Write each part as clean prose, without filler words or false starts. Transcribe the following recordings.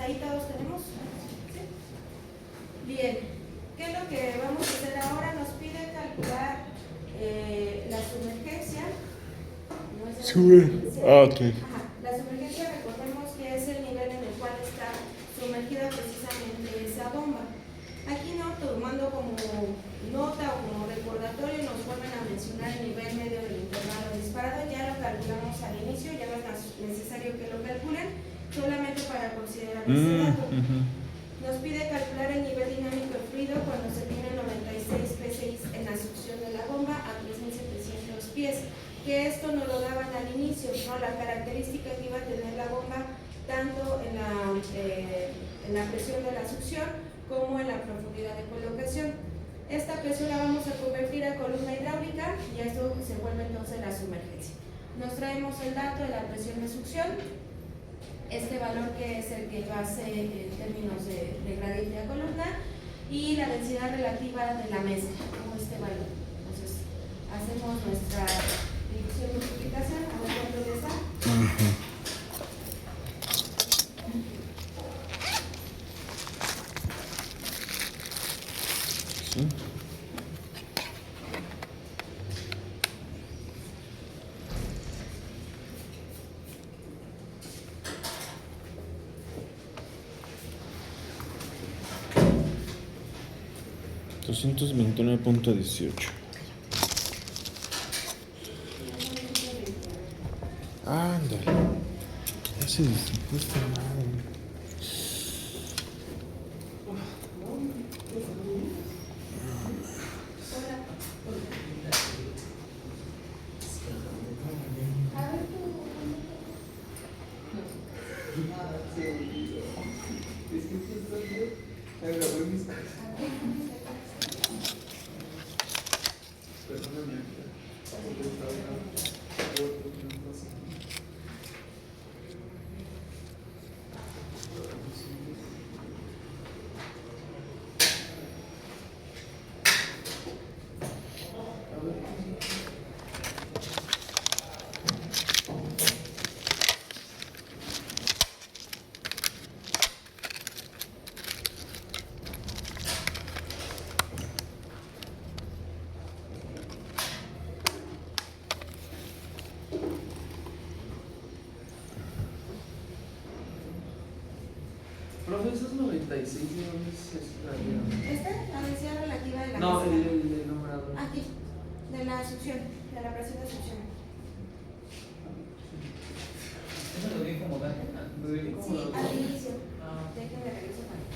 ¿Hasta ahí todos tenemos? ¿Sí? Bien, ¿qué es lo que vamos a hacer ahora? Nos pide calcular la sumergencia. ¿No es Ok. Ajá. La sumergencia, recordemos que es el nivel en el cual está sumergida precisamente esa bomba. Aquí no, tomando como nota o como recordatorio, nos vuelven a mencionar el nivel medio del intervalo disparado. Ya lo calculamos al inicio, ya no es necesario que lo calculen, solamente para considerar ese dato. Nos pide calcular el nivel dinámico del fluido cuando se tiene 96 psi en la succión de la bomba a 3700 pies, que esto nos lo daban al inicio, ¿no? La característica que iba a tener la bomba tanto en la presión de la succión como en la profundidad de colocación. Esta presión la vamos a convertir a columna hidráulica y esto se vuelve entonces la sumergencia. Nos traemos el dato de la presión de succión, este valor que es el que lo hace en términos de gradiente a columna, y la densidad relativa de la mezcla, como este valor. Entonces, hacemos nuestra división y multiplicación, a ver cuánto les da. Sí. $229.18. Ándale. Ya se disipó esta madre. Profe, esos 96, ¿de dónde se extrajeron? La densidad relativa de la No, mezcla. el numerador. Aquí, de la succión, de la presión de succión. Eso lo vi como dato. Lo vi como Sí, dato. al inicio. Ah. Déjenme regreso para acá.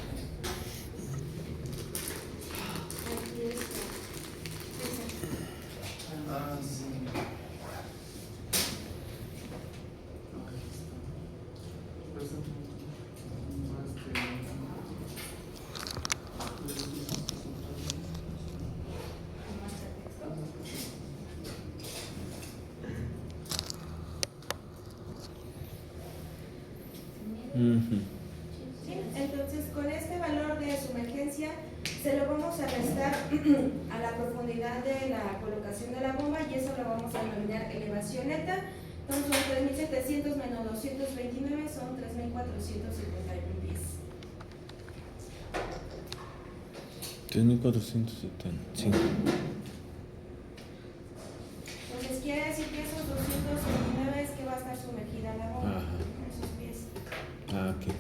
Aquí está. Ah, sí. Sí, entonces con este valor de sumergencia se lo vamos a restar a la profundidad de la colocación de la bomba y eso lo vamos a denominar elevación neta. Entonces son 3.700 menos 229 son 3.471 pies. 3.470. Sí. Entonces quiere decir que esos 229 es que va a estar sumergida la bomba. Ajá. Esos pies. Ah, ok.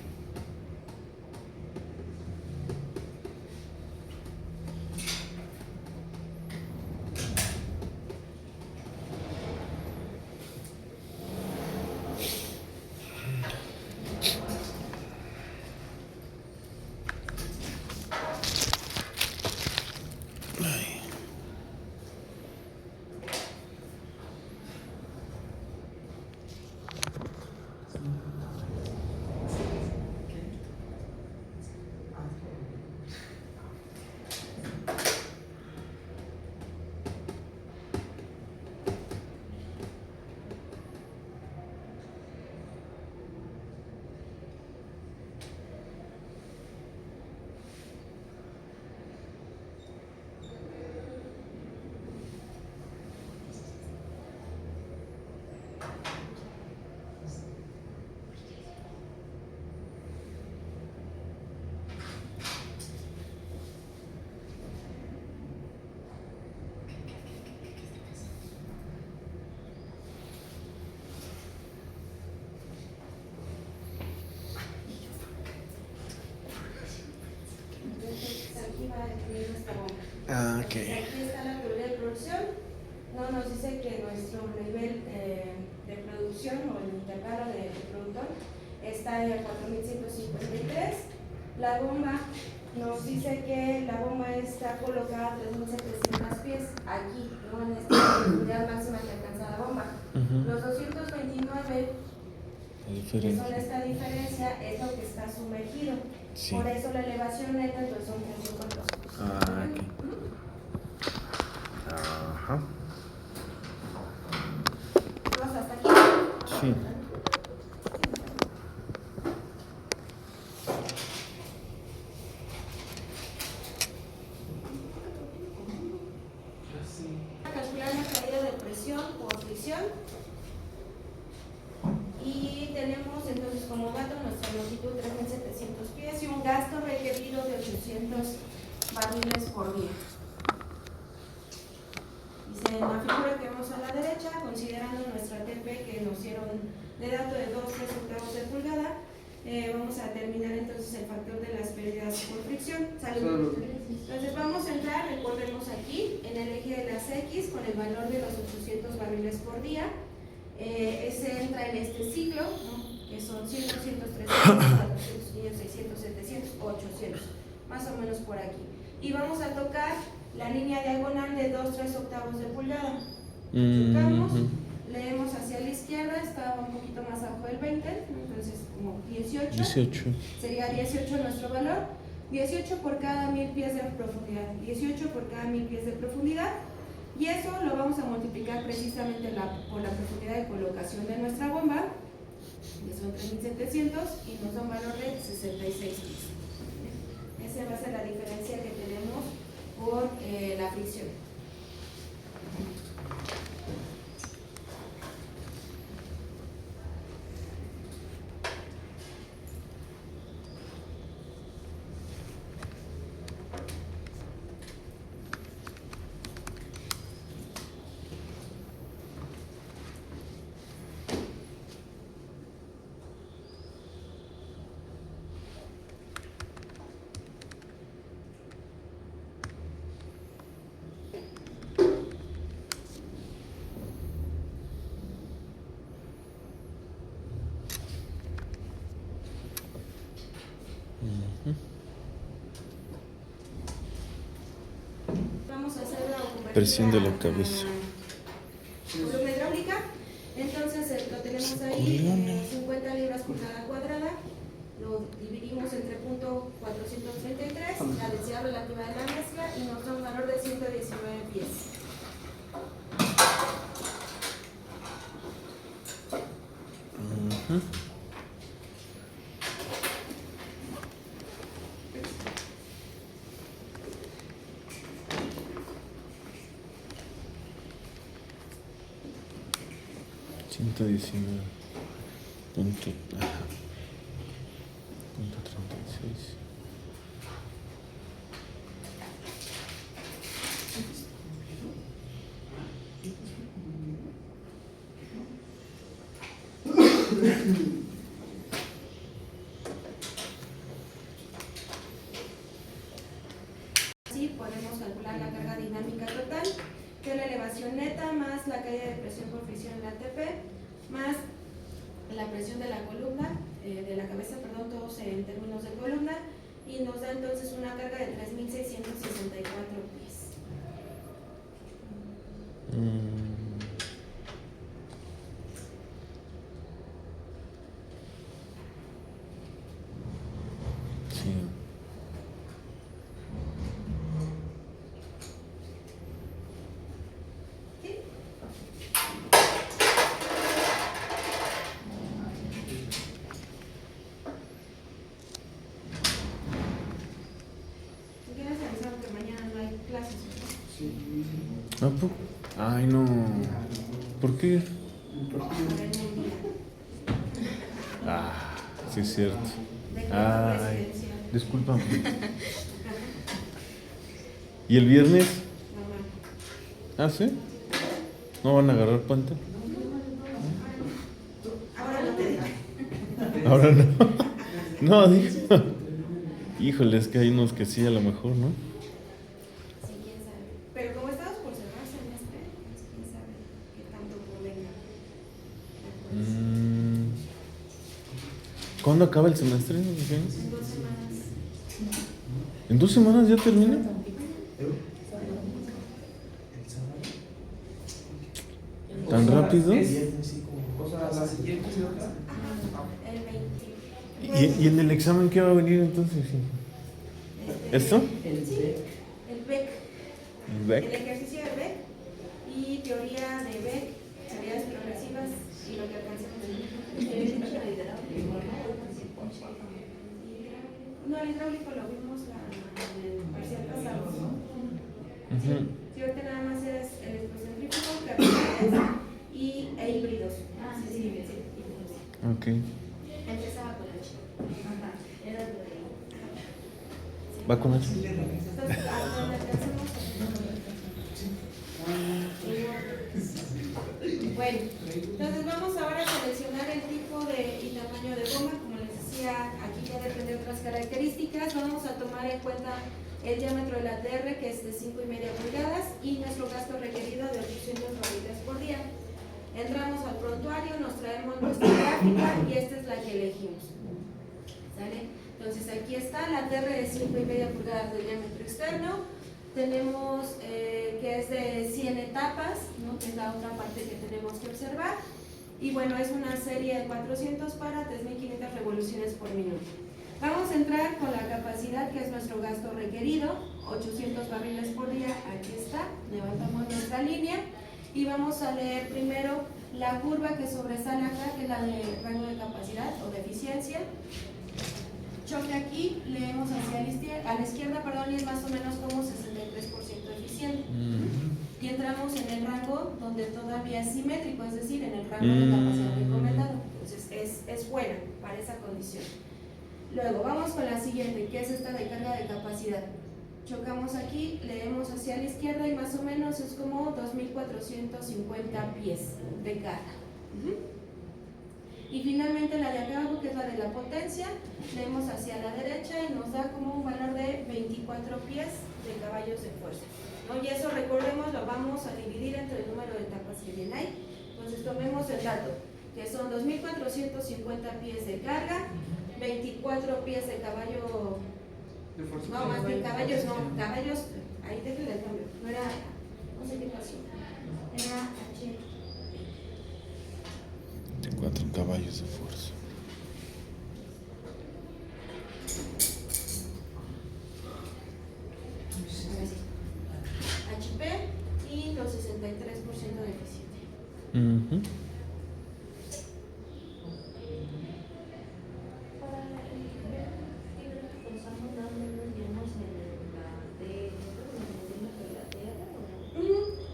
Ah, ok. Aquí está la teoría de producción. No nos dice que nuestro nivel de producción o el intervalo de productor está en 4153. La bomba nos dice que la bomba está colocada a 3700 pies aquí, no en esta profundidad máxima que alcanza la bomba. Los 229 que son esta diferencia es lo que está sumergido. Sí. Por eso la elevación neta entonces son 352. Ah, ok. Ajá. ¿Vamos hasta aquí? Sí. Calcular la caída de presión por fricción. Y tenemos entonces como dato nuestra longitud 3700 pies y un gasto requerido de 800 barriles por día. Dice en la figura que vemos a la derecha, considerando nuestra TP que nos dieron de dato de 2-3 octavos de pulgada, vamos a determinar entonces el factor de las pérdidas por fricción. Salud. Entonces vamos a entrar, recordemos aquí, en el eje de las X con el valor de los 800 barriles por día. Se entra en este ciclo, ¿no? Que son 100, 200, 300, 400, 500, 600, 700, 800, más o menos por aquí. Y vamos a tocar la línea diagonal de 2-3 octavos de pulgada. Chocamos, leemos hacia la izquierda, está un poquito más abajo del 20, entonces como 18. Sería 18 nuestro valor, 18 por cada 1000 pies de profundidad, 18 por cada 1000 pies de profundidad. Y eso lo vamos a multiplicar precisamente por la profundidad de colocación de nuestra bomba, que son 3700, y nos da un valor de 66 pies. Esa va a ser la diferencia que tenemos por la fricción. Vamos a hacer la Presión de la cabeza. Columna hidráulica. Entonces lo tenemos ahí, 50 libras por cada cuadrada. Lo dividimos entre punto 433, la densidad relativa de la mezcla, y nos da un valor de 119 pies. Ajá. Punto 36. Así podemos calcular la carga dinámica total, que es la elevación neta más la caída de presión por fricción en la ATP, más la presión de la columna, de la cabeza, perdón, todos en términos de columna, y nos da entonces una carga de 3664 pies. Sí. ¿Sí? ¿Quieres avisar que mañana no hay clases? ¿A poco? Ay, no. ¿Por qué? Ah, sí es cierto. Ay, discúlpame. ¿Y el viernes? Ah, ¿sí? ¿No van a agarrar puente? Ahora no te digo. Ahora no. No, digo. Híjole, es que hay unos que sí, a lo mejor, ¿no? Sí, quién ¿Cuándo acaba el semestre? En 2 semanas. ¿En 2 semanas ya termina? ¿Tan rápido? El 20. ¿Y en el examen qué va a venir entonces? ¿Esto? Sí, el BEC. ¿El BEC? El ejercicio de BEC y teoría de BEC, teorías progresivas y lo que alcancemos. No, el hidráulico lo vimos en el parcial pasado. Ujú. Sí, ahorita nada más es electrocentrífugo, capitales e híbridos. Sí. Ok. Empezaba con H. Era lo de... ¿Va con eso? Entonces, hasta donde alcancemos. Bueno, entonces vamos ahora a seleccionar el tipo y tamaño de bomba. Como les decía, aquí ya depende de otras características. Vamos a tomar en cuenta el diámetro de la TR, que es de 5,5 pulgadas, y nuestro gasto requerido de 800 barriles por día. Entramos al prontuario, nos traemos nuestra gráfica y esta es la que elegimos. ¿Sale? Entonces aquí está la TR de 5,5 pulgadas de diámetro externo. Tenemos que es de 100 etapas, ¿no? Que es la otra parte que tenemos que observar. Y bueno, es una serie de 400 para 3.500 revoluciones por minuto. Vamos a entrar con la capacidad, que es nuestro gasto requerido, 800 barriles por día. Aquí está, levantamos nuestra línea y vamos a leer primero la curva que sobresale acá, que es la de rango de capacidad o de eficiencia. Choque aquí, leemos a la izquierda, y es más o menos como 63% eficiente. Y entramos en el rango donde todavía es simétrico, es decir, en el rango de capacidad recomendado. Entonces es buena para esa condición. Luego vamos con la siguiente, que es esta de carga de capacidad. Chocamos aquí, leemos hacia la izquierda y más o menos es como 2.450 pies de carga. Y finalmente la de acá abajo, que es la de la potencia, leemos hacia la derecha y nos da como un valor de 24 pies de caballos de fuerza, ¿no? Y eso, recordemos, lo vamos a dividir entre el número de etapas que viene ahí. Entonces tomemos el dato, que son 2.450 pies de carga, 24 pies de caballo, no, más de caballos, no, caballos, ahí déjenle el cambio, no era, no sé qué pasó, era H. 24 caballos de fuerza. HP y los 63% de eficiencia.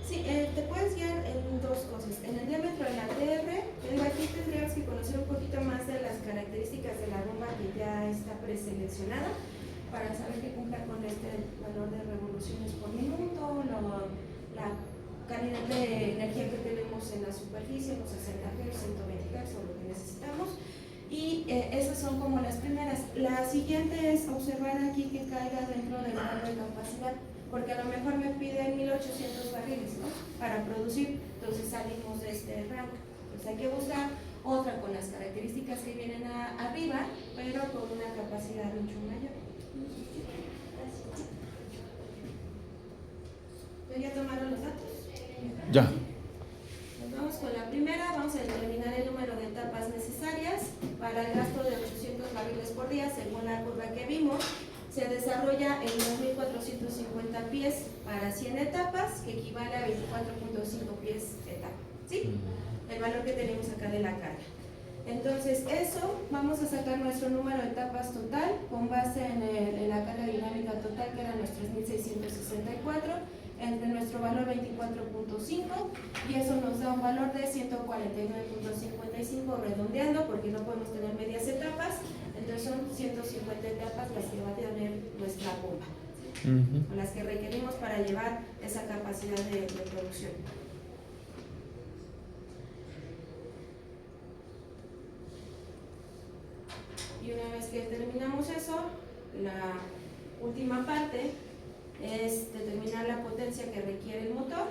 Sí, te puedes guiar en dos cosas. En el diámetro de la TR, aquí tendrías que conocer un poquito más de las características de la bomba que ya está preseleccionada para saber que cumpla con este valor de revoluciones por minuto, la calidad de energía que tenemos en la superficie, los 60 Hz, 120 Hz o lo que necesitamos. Y esas son como las primeras. La siguiente es observar aquí que caiga dentro del rango de capacidad, porque a lo mejor me piden 1.800 barriles, ¿no? Para producir, entonces salimos de este rango. Entonces hay que buscar otra con las características que vienen arriba, pero con una capacidad mucho mayor. ¿Ya tomaron los datos? Ya. Nos vamos con la primera, vamos a determinar el número de etapas necesarias para el gasto de 800 barriles por día, según la curva que vimos. Se desarrolla en 2.450 pies para 100 etapas, que equivale a 24.5 pies etapa, ¿sí? El valor que tenemos acá de la carga. Entonces eso, vamos a sacar nuestro número de etapas total con base en la carga dinámica total, que eran los 3.664, entre nuestro valor 24.5, y eso nos da un valor de 149.55 redondeando, porque no podemos tener medias etapas. Entonces son 150 etapas las que va a tener nuestra bomba, o las que requerimos para llevar esa capacidad de producción. Y una vez que terminamos eso, la última parte es determinar la potencia que requiere el motor.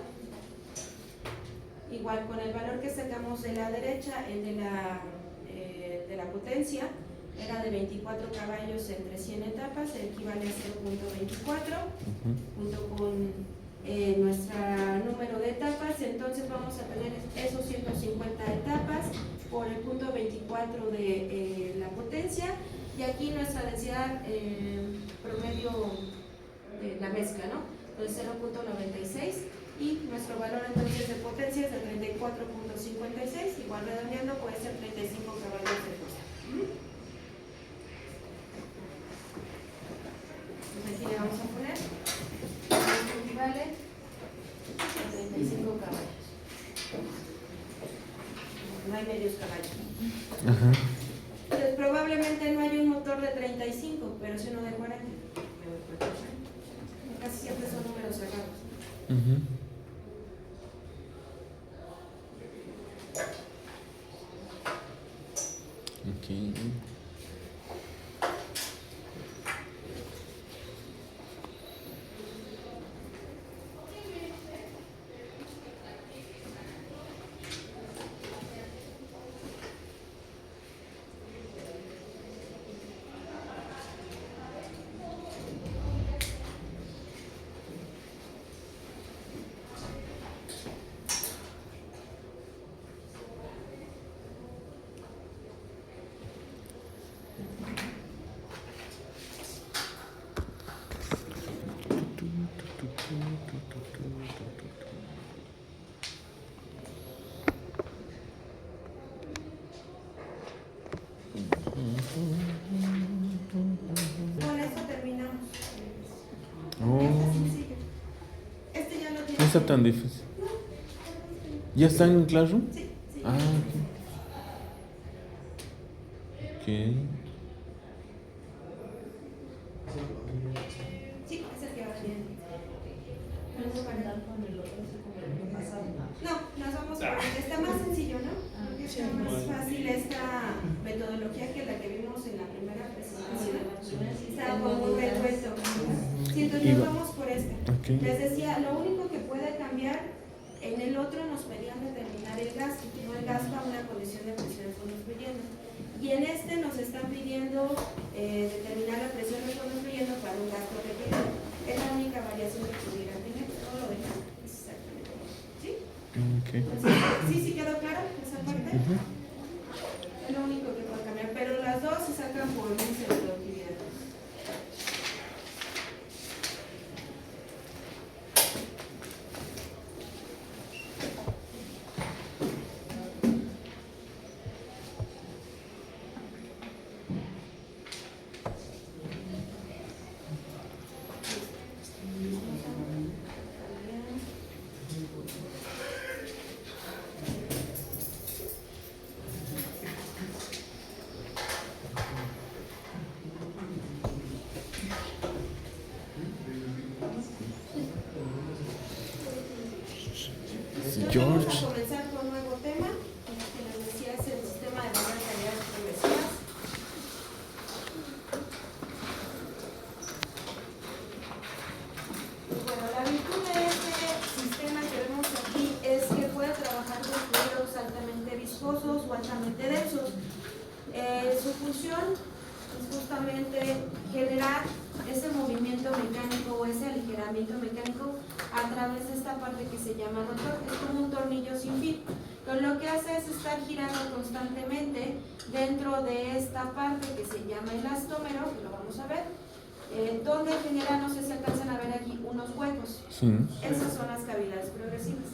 Igual con el valor que sacamos de la derecha, el de la potencia, era de 24 caballos entre 100 etapas, equivale a 0.24, junto con nuestra número de etapas. Entonces vamos a tener esos 150 etapas por el punto 24 de la potencia, y aquí nuestra densidad promedio de la mezcla, ¿no? Entonces 0.96, y nuestro valor entonces de potencia es de 34.56, igual redondeando puede ser 35 caballos de fuerza. Entonces aquí le vamos a poner, esto equivale a 35 caballos. No hay medios caballos. Ajá. Entonces probablemente no hay un motor de 35, pero si uno de 40. Casi siempre son números cerrados. Okay. Con esto terminamos. Oh, Este sencillo. Este ya lo tiene. no está tan difícil. ¿Ya está en Classroom? Sí, sí. Ah, ok. Sí, es el que va bien. No, nos vamos por el que está más sencillo, ¿no? Porque está más fácil esta metodología que la que vimos en la primera presentación. Está como muy revuelto. Sí, entonces nos vamos por este. Okay. Les decía, lo único que puede cambiar, en el otro nos pedían determinar el gasto, no el gasto a una condición de presión de fondos fluyendo. Y en este nos están pidiendo determinar la presión de fondos fluyendo para un gasto requerido. Es la única variación que pudiera tener, todo lo demás es exactamente igual. ¿Sí? Okay. Entonces, ¿sí quedó claro esa parte? Es lo único que puede cambiar, pero las dos se sacan por índice de productividad. George. Vamos a comenzar con un nuevo tema, que les decía es el sistema de valor de calidades progresivas. Bueno, la virtud de este sistema que vemos aquí es que puede trabajar con fluidos altamente viscosos o altamente densos. Su función es justamente generar ese movimiento mecánico o ese aligeramiento mecánico a través de esta parte que se llama rotor, es como un tornillo sin fin. Pero lo que hace es estar girando constantemente dentro de esta parte que se llama elastómero, que lo vamos a ver, donde genera, no sé si alcanzan a ver aquí, unos huecos. Sí. Esas son las cavidades progresivas.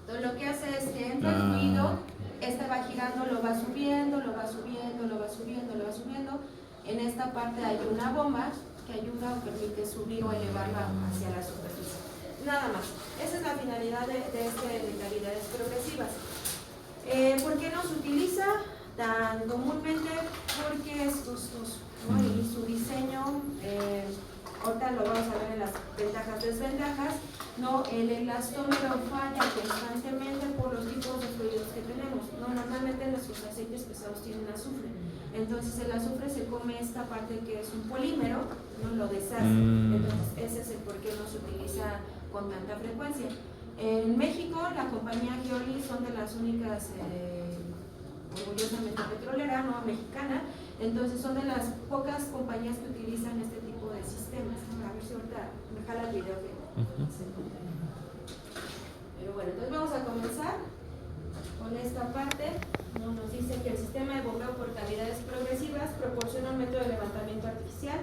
Entonces lo que hace es que entra el fluido, este va girando, lo va subiendo, lo va subiendo, lo va subiendo, lo va subiendo. En esta parte hay una bomba que ayuda o permite subir o elevarla hacia la superficie. Nada más. Esa es la finalidad de cavidades progresivas. ¿Por qué no se utiliza tan comúnmente? Porque es costoso, ¿no? Y su diseño, ahorita lo vamos a ver en las ventajas, desventajas, ¿no? El elastómero falla constantemente por los tipos de fluidos que tenemos, ¿no? Normalmente nuestros aceites pesados tienen azufre. Entonces el azufre se come esta parte que es un polímero, no lo deshace. Entonces ese es el por qué no se utiliza con tanta frecuencia. En México la compañía Georgi son de las únicas orgullosamente petrolera, no mexicana. Entonces son de las pocas compañías que utilizan este tipo de sistemas, ¿no? A ver si ahorita me jala el video que Pero bueno, entonces vamos a comenzar con esta parte. ¿No? Nos dice que el sistema de bombeo por cavidades progresivas proporciona un método de levantamiento artificial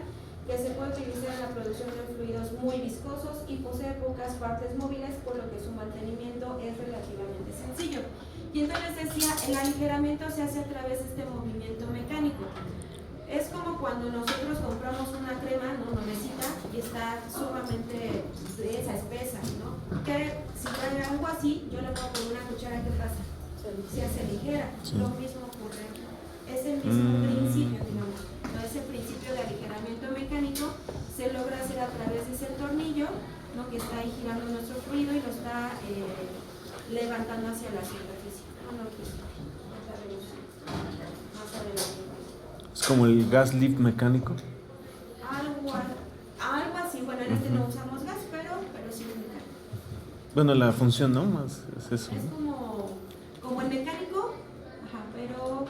que se puede utilizar en la producción de fluidos muy viscosos y posee pocas partes móviles, por lo que su mantenimiento es relativamente sencillo. Y entonces decía, el aligeramiento se hace a través de este movimiento mecánico. Es como cuando nosotros compramos una crema, ¿no? Nuevecita, y está sumamente densa, espesa, ¿no? Que si trae algo así, yo le pongo con una cuchara, ¿qué pasa? Se hace ligera. Sí. Lo mismo ocurre. Es el mismo principio, digamos. ¿No? Ese principio de aligeramiento mecánico se logra hacer a través de ese tornillo, ¿no? Que está ahí girando nuestro fluido y lo está levantando hacia la superficie. No, más adelante. Es como el gas lift mecánico. Algo así. Bueno, en este no usamos gas, pero sí es mecánico. Bueno, la función, ¿no? Más es eso. Es como el mecánico, pero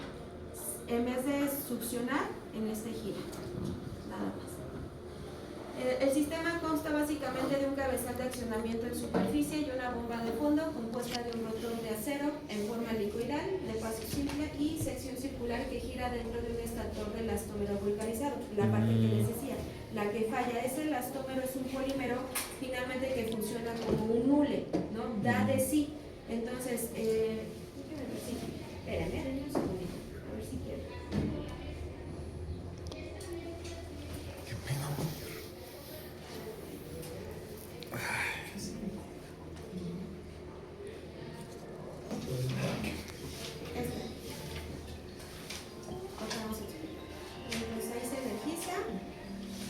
en vez de succionar, en este gira. Nada más. El sistema consta básicamente de un cabezal de accionamiento en superficie y una bomba de fondo compuesta de un rotor de acero en forma helicoidal de paso simple y sección circular que gira dentro de un estator de elastómero vulcanizado. La parte que les decía, la que falla es el elastómero, es un polímero finalmente que funciona como un hule, ¿no? Da de sí. Entonces, déjenme ver si, espérenme un segundito, a ver si quiero.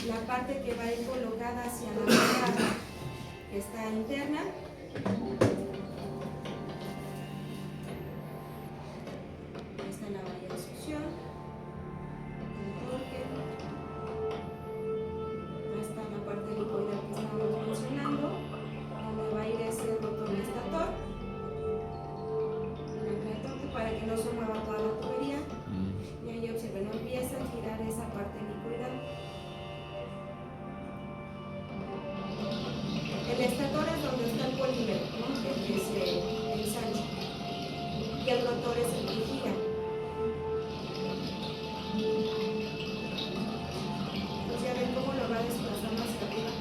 La parte que va a ir colocada hacia la bomba que está interna. Ahí está la valla de succión. Ahí está la parte helicoidal que estábamos mencionando, donde va a ir ese rotor de estator. Para que no se mueva toda la tubería. Y ahí observen, empieza a girar esa parte helicoidal. El estator es donde está el polímero, ¿no? Que se ensancha. Y el rotor es el que gira. Entonces ya ven cómo lo va desplazando hacia arriba.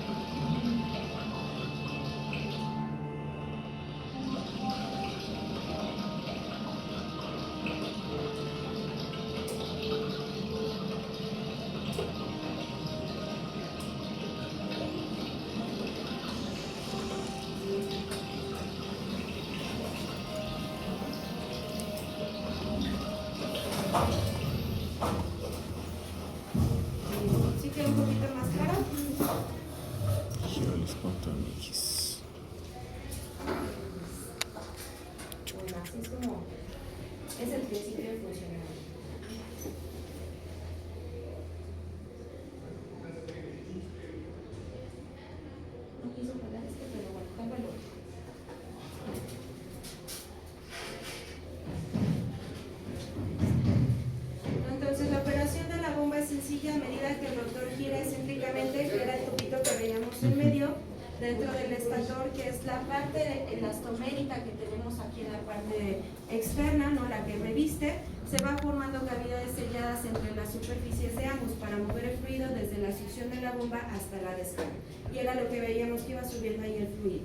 ¿Sí queda un poquito más claro? Bueno, así es como es el principio de funcionamiento. No quiso poner pero bueno, tápalo. Entonces la operación de la bomba es sencilla a medida que el rotor gira excéntricamente, que era el tubito que veíamos en medio, dentro del estator, que es la parte elastomérica que tenemos aquí en la parte externa, ¿no? La que reviste, se va formando cavidades selladas entre las superficies de ambos para mover el fluido desde la succión de la bomba hasta la descarga. Y era lo que veíamos que iba subiendo ahí el fluido.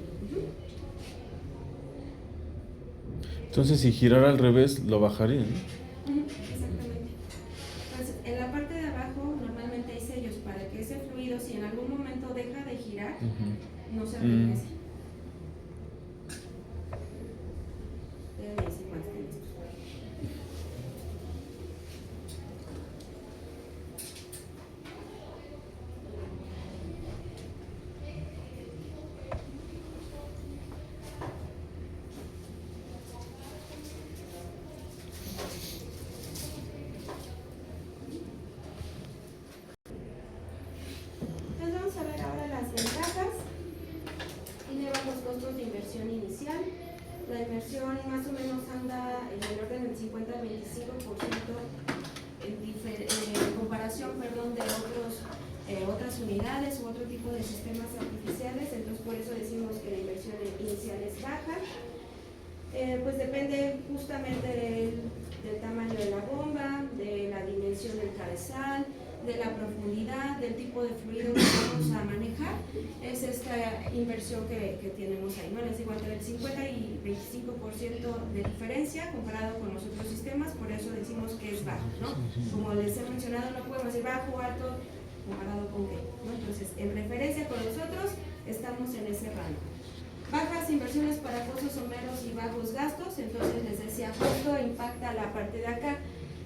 Entonces, si girara al revés, lo bajaría, ¿no? Exactamente. Entonces, en la parte de abajo normalmente hay sellos para que ese fluido, si en algún momento deja de girar, no se regrese. Deben decir más que esto. Entonces vamos a ver ahora las ventajas artificiales u otro tipo de sistemas artificiales, entonces por eso decimos que la inversión inicial es baja. Pues depende justamente del tamaño de la bomba, de la dimensión del cabezal, de la profundidad, del tipo de fluido que vamos a manejar. Es esta inversión que tenemos ahí, ¿no? Les digo, entre el 50 y 25% de diferencia comparado con los otros sistemas, por eso decimos que es bajo, ¿no? Como les he mencionado, no podemos decir bajo o alto comparado con qué, ¿no? Entonces, en referencia con los otros, estamos en ese rango. Bajas inversiones para pozos someros y bajos gastos, entonces les decía, justo impacta la parte de acá.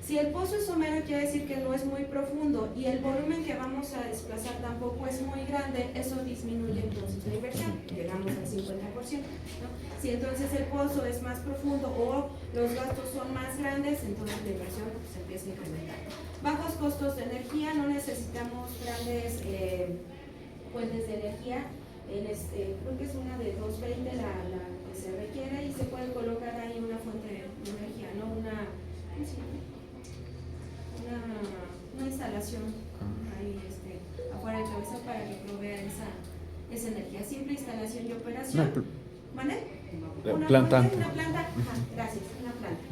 Si el pozo es somero, quiere decir que no es muy profundo y el volumen que vamos a desplazar tampoco es muy grande, eso disminuye entonces la inversión, llegamos al 50%, ¿no? Si entonces el pozo es más profundo o los gastos son más grandes, entonces la inversión se empieza a incrementar. Bajos costos de energía, no necesitamos grandes fuentes de energía. Creo que es una de 220 la que se requiere y se puede colocar ahí una fuente de energía, ¿no? Una instalación ahí afuera del cabezal para que provea esa energía. Simple instalación y operación. ¿Vale? Una planta. fuente, una planta. Ajá, gracias, una planta.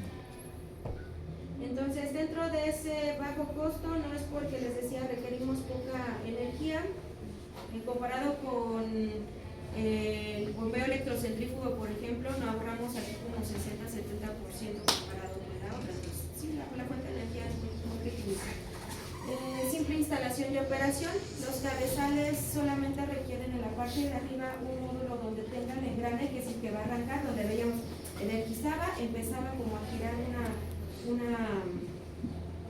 Entonces, dentro de ese bajo costo, no es porque les decía requerimos poca energía. Comparado con el bombeo electrocentrífugo, por ejemplo, no ahorramos aquí como 60-70% comparado con la otra. Entonces, sí, la fuente de energía es muy pequeñita. Simple instalación y operación. Los cabezales solamente requieren en la parte de arriba un módulo donde tengan el engrane, que es el que va a arrancar, donde veíamos energizaba, empezaba como a girar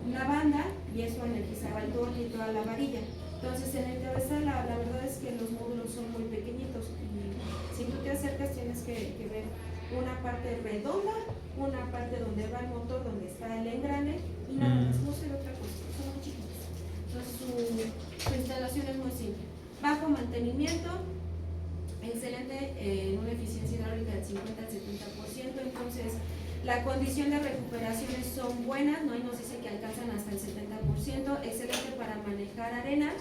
una banda y eso energizaba el torque y toda la varilla. Entonces en el cabezal la verdad es que los módulos son muy pequeñitos y si tú te acercas tienes que ver una parte redonda, una parte donde va el motor, donde está el engrane y nada más, no se ve otra cosa, son muy chiquitos. Entonces su instalación es muy simple. Bajo mantenimiento, excelente, una eficiencia hidráulica del 50 al 70%, entonces la condición de recuperaciones son buenas, ¿no? Y nos dice que alcanzan hasta el 70%, excelente para manejar arena,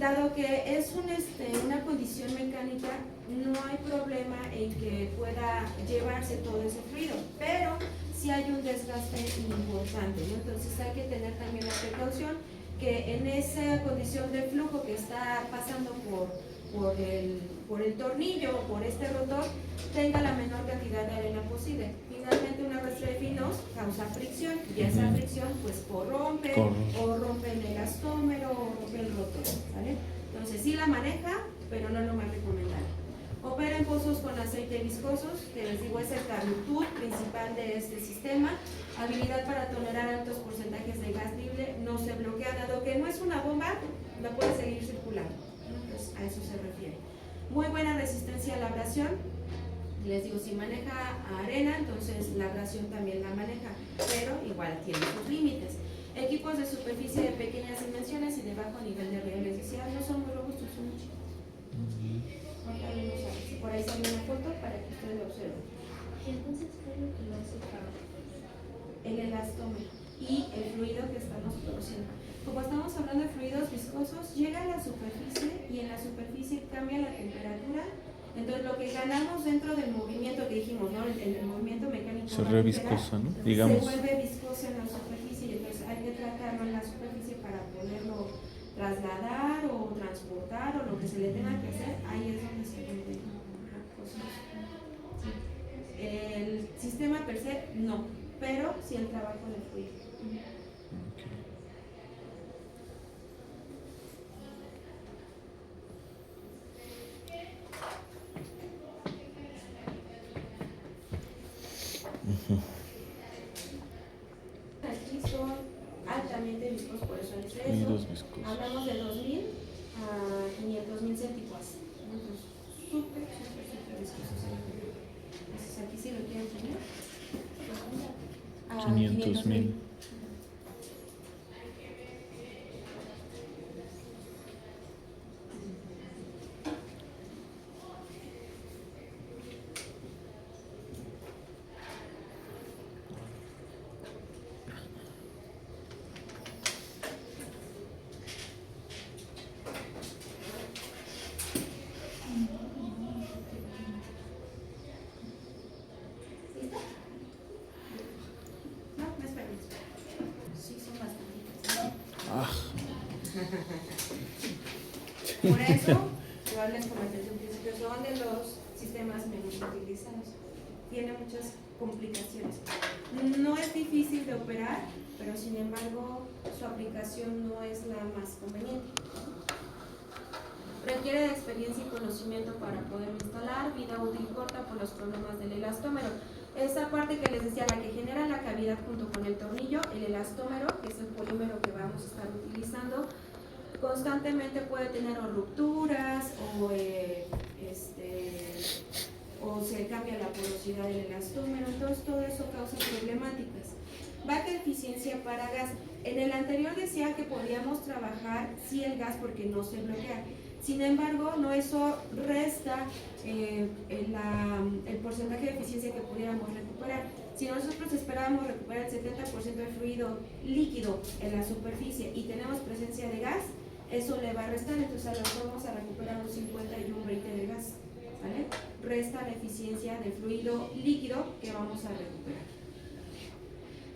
dado que es una condición mecánica, no hay problema en que pueda llevarse todo ese fluido, pero sí hay un desgaste importante, ¿no? Entonces hay que tener también la precaución que en esa condición de flujo que está pasando por el tornillo o por este rotor, tenga la menor cantidad de arena posible. Finalmente un arrastre de finos causa fricción y esa fricción pues o rompe el elastómero o rompe el rotor, ¿vale? Entonces sí la maneja, pero no lo más recomendable. Opera en pozos con aceite viscosos, que les digo es el virtud principal de este sistema. Habilidad para tolerar altos porcentajes de gas libre, no se bloquea, dado que no es una bomba, no puede seguir circulando. Entonces a eso se refiere. Muy buena resistencia a la abrasión. Les digo, si maneja arena, entonces la abrasión también la maneja, pero igual tiene sus límites. Equipos de superficie de pequeñas dimensiones y de bajo nivel de riego, les decía, no son muy robustos, son muy chicos. Por ahí sale una foto para que ustedes lo observen. ¿Y entonces qué es lo que lo hace para? El elastómero y el fluido que estamos produciendo. Como estamos hablando de fluidos viscosos, llega a la superficie y en la superficie cambia la temperatura. Entonces lo que ganamos dentro del movimiento que dijimos, ¿no? El movimiento mecánico se vuelve viscosa, ¿no? Digamos. Se vuelve viscosa en la superficie y entonces hay que tratarlo en la superficie para poderlo trasladar o transportar o lo que se le tenga que hacer. Ahí es donde se vuelve cosas. Sí. El sistema per se no, pero sí el trabajo del fluido. Aquí son altamente viscosos, por eso es eso. Hablamos de 2000 a 500,000 céntimos. Súper viscosos. Entonces aquí si lo quieren poner, pues 500,000. Por eso, yo les comenté desde un principio, son de los sistemas menos utilizados. Tiene muchas complicaciones. No es difícil de operar, pero sin embargo su aplicación no es la más conveniente. Requiere de experiencia y conocimiento para poder instalar, vida útil corta por los problemas del elastómero. Esa parte que les decía, la que genera la cavidad junto con el tornillo, el elastómero, que es el polímero que vamos a estar utilizando, constantemente puede tener o rupturas o se cambia la porosidad del elastómero, entonces todo eso causa problemáticas. Baja eficiencia para gas. En el anterior decía que podíamos trabajar sin el gas porque no se bloquea. Sin embargo, no, eso resta el porcentaje de eficiencia que pudiéramos recuperar. Si nosotros esperábamos recuperar el 70% de fluido líquido en la superficie y tenemos presencia de gas, eso le va a restar, entonces a lo mejor vamos a recuperar un 50 y un 20 de gas, ¿vale? Resta la eficiencia del fluido líquido que vamos a recuperar.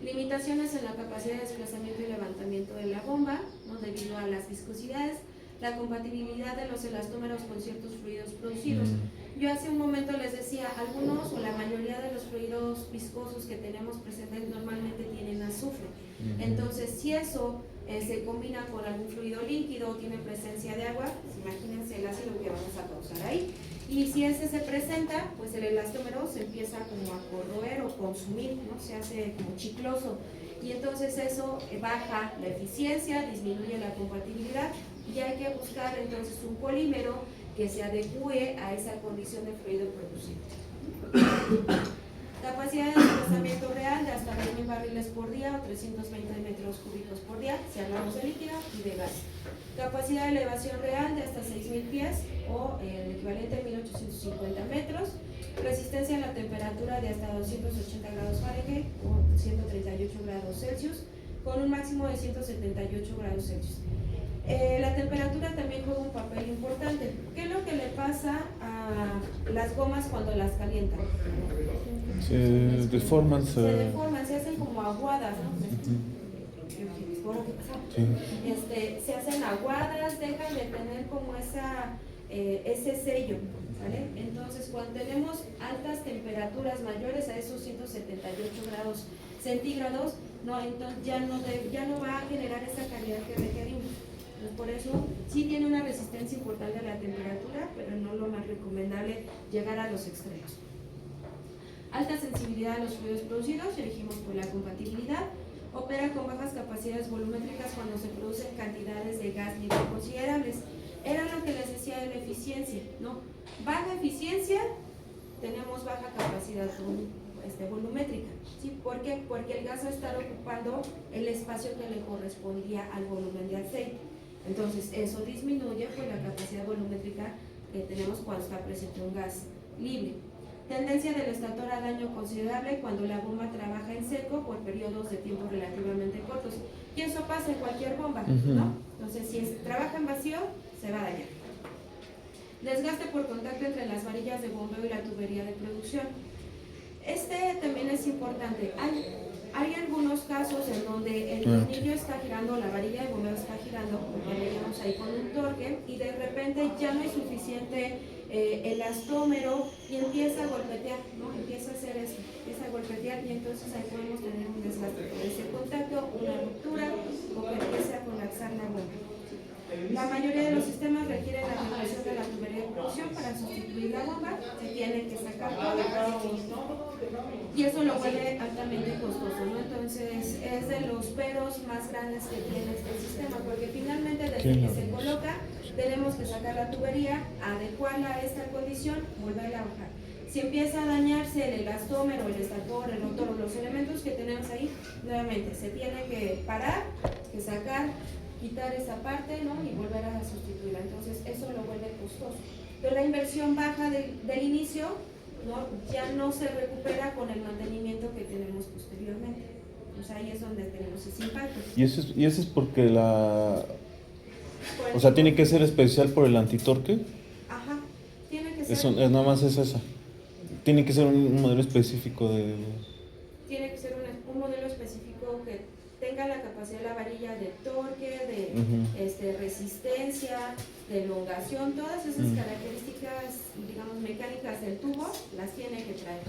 Limitaciones en la capacidad de desplazamiento y levantamiento de la bomba, ¿no? Debido a las viscosidades, la compatibilidad de los elastómeros con ciertos fluidos producidos. Yo hace un momento les decía, algunos o la mayoría de los fluidos viscosos que tenemos presentes normalmente tienen azufre. Entonces, si eso se combina con algún fluido líquido o tiene presencia de agua, pues imagínense el ácido que vamos a causar ahí. Y si ese se presenta, pues el elastómero se empieza como a corroer o consumir, ¿no? Se hace como chicloso. Y entonces eso baja la eficiencia, disminuye la compatibilidad y hay que buscar entonces un polímero que se adecue a esa condición de fluido producido. Capacidad de desplazamiento real de hasta 20.000 barriles por día o 320 metros cúbicos por día, si hablamos de líquido y de gas. Capacidad de elevación real de hasta 6.000 pies o el equivalente a 1.850 metros. Resistencia a la temperatura de hasta 280 grados Fahrenheit o 138 grados Celsius con un máximo de 178 grados Celsius. La temperatura también juega un papel importante. ¿Qué es lo que le pasa a las gomas cuando las calientan? Se deforman, se hacen como aguadas, ¿no? Sí. Se hacen aguadas, dejan de tener como ese sello, ¿vale? Entonces, cuando tenemos altas temperaturas mayores a esos 178 grados centígrados, no, entonces ya no va a generar esa calidad que requerimos. Entonces, por eso sí tiene una resistencia importante a la temperatura, pero no lo más recomendable llegar a los extremos. Alta sensibilidad a los fluidos producidos, elegimos por la compatibilidad. Opera con bajas capacidades volumétricas cuando se producen cantidades de gas libre considerables. Era lo que les decía de la eficiencia, ¿no? Baja eficiencia, tenemos baja capacidad volumétrica, ¿sí? ¿Por qué? Porque el gas va a estar ocupando el espacio que le correspondía al volumen de aceite. Entonces, eso disminuye pues, la capacidad volumétrica que tenemos cuando está presente un gas libre. Tendencia del estator a daño considerable cuando la bomba trabaja en seco por periodos de tiempo relativamente cortos. Y eso pasa en cualquier bomba, ¿no? Entonces, si trabaja en vacío, se va a dañar. Desgaste por contacto entre las varillas de bombeo y la tubería de producción. También es importante. Hay algunos casos en donde el tornillo está girando, la varilla de bombeo está girando, como veíamos ahí con un torque, y de repente ya no hay suficiente elastómero y empieza a golpetear, ¿no? Empieza a hacer eso, empieza a golpetear y entonces ahí podemos tener un desgaste por ese contacto, una ruptura o que empiece a colapsar la bomba. La mayoría de los sistemas requieren la regulación de la tubería de producción para sustituir la bomba, se tiene que sacar todo y eso lo vuelve altamente costoso, ¿no? Entonces es de los peros más grandes que tiene este sistema, porque finalmente desde que se coloca tenemos que sacar la tubería, adecuarla a esta condición, volverla a bajar. Si empieza a dañarse el elastómero, el estator, el rotor, los elementos que tenemos ahí, nuevamente se tiene que parar, que sacar, quitar esa parte, ¿no? Y volver a sustituirla. Entonces eso lo vuelve costoso. Pero la inversión baja del inicio, ¿no? Ya no se recupera con el mantenimiento que tenemos posteriormente. Pues ahí es donde tenemos ese impacto. Y eso es porque o sea, tiene que ser especial por el antitorque. Ajá, tiene que ser. Eso, nada más es esa. Tiene que ser un modelo específico de. Tiene que ser un modelo específico que tenga tenga la capacidad de la varilla de torque, de Ujú. resistencia, de elongación, todas esas características, digamos, mecánicas del tubo, las tiene que traer.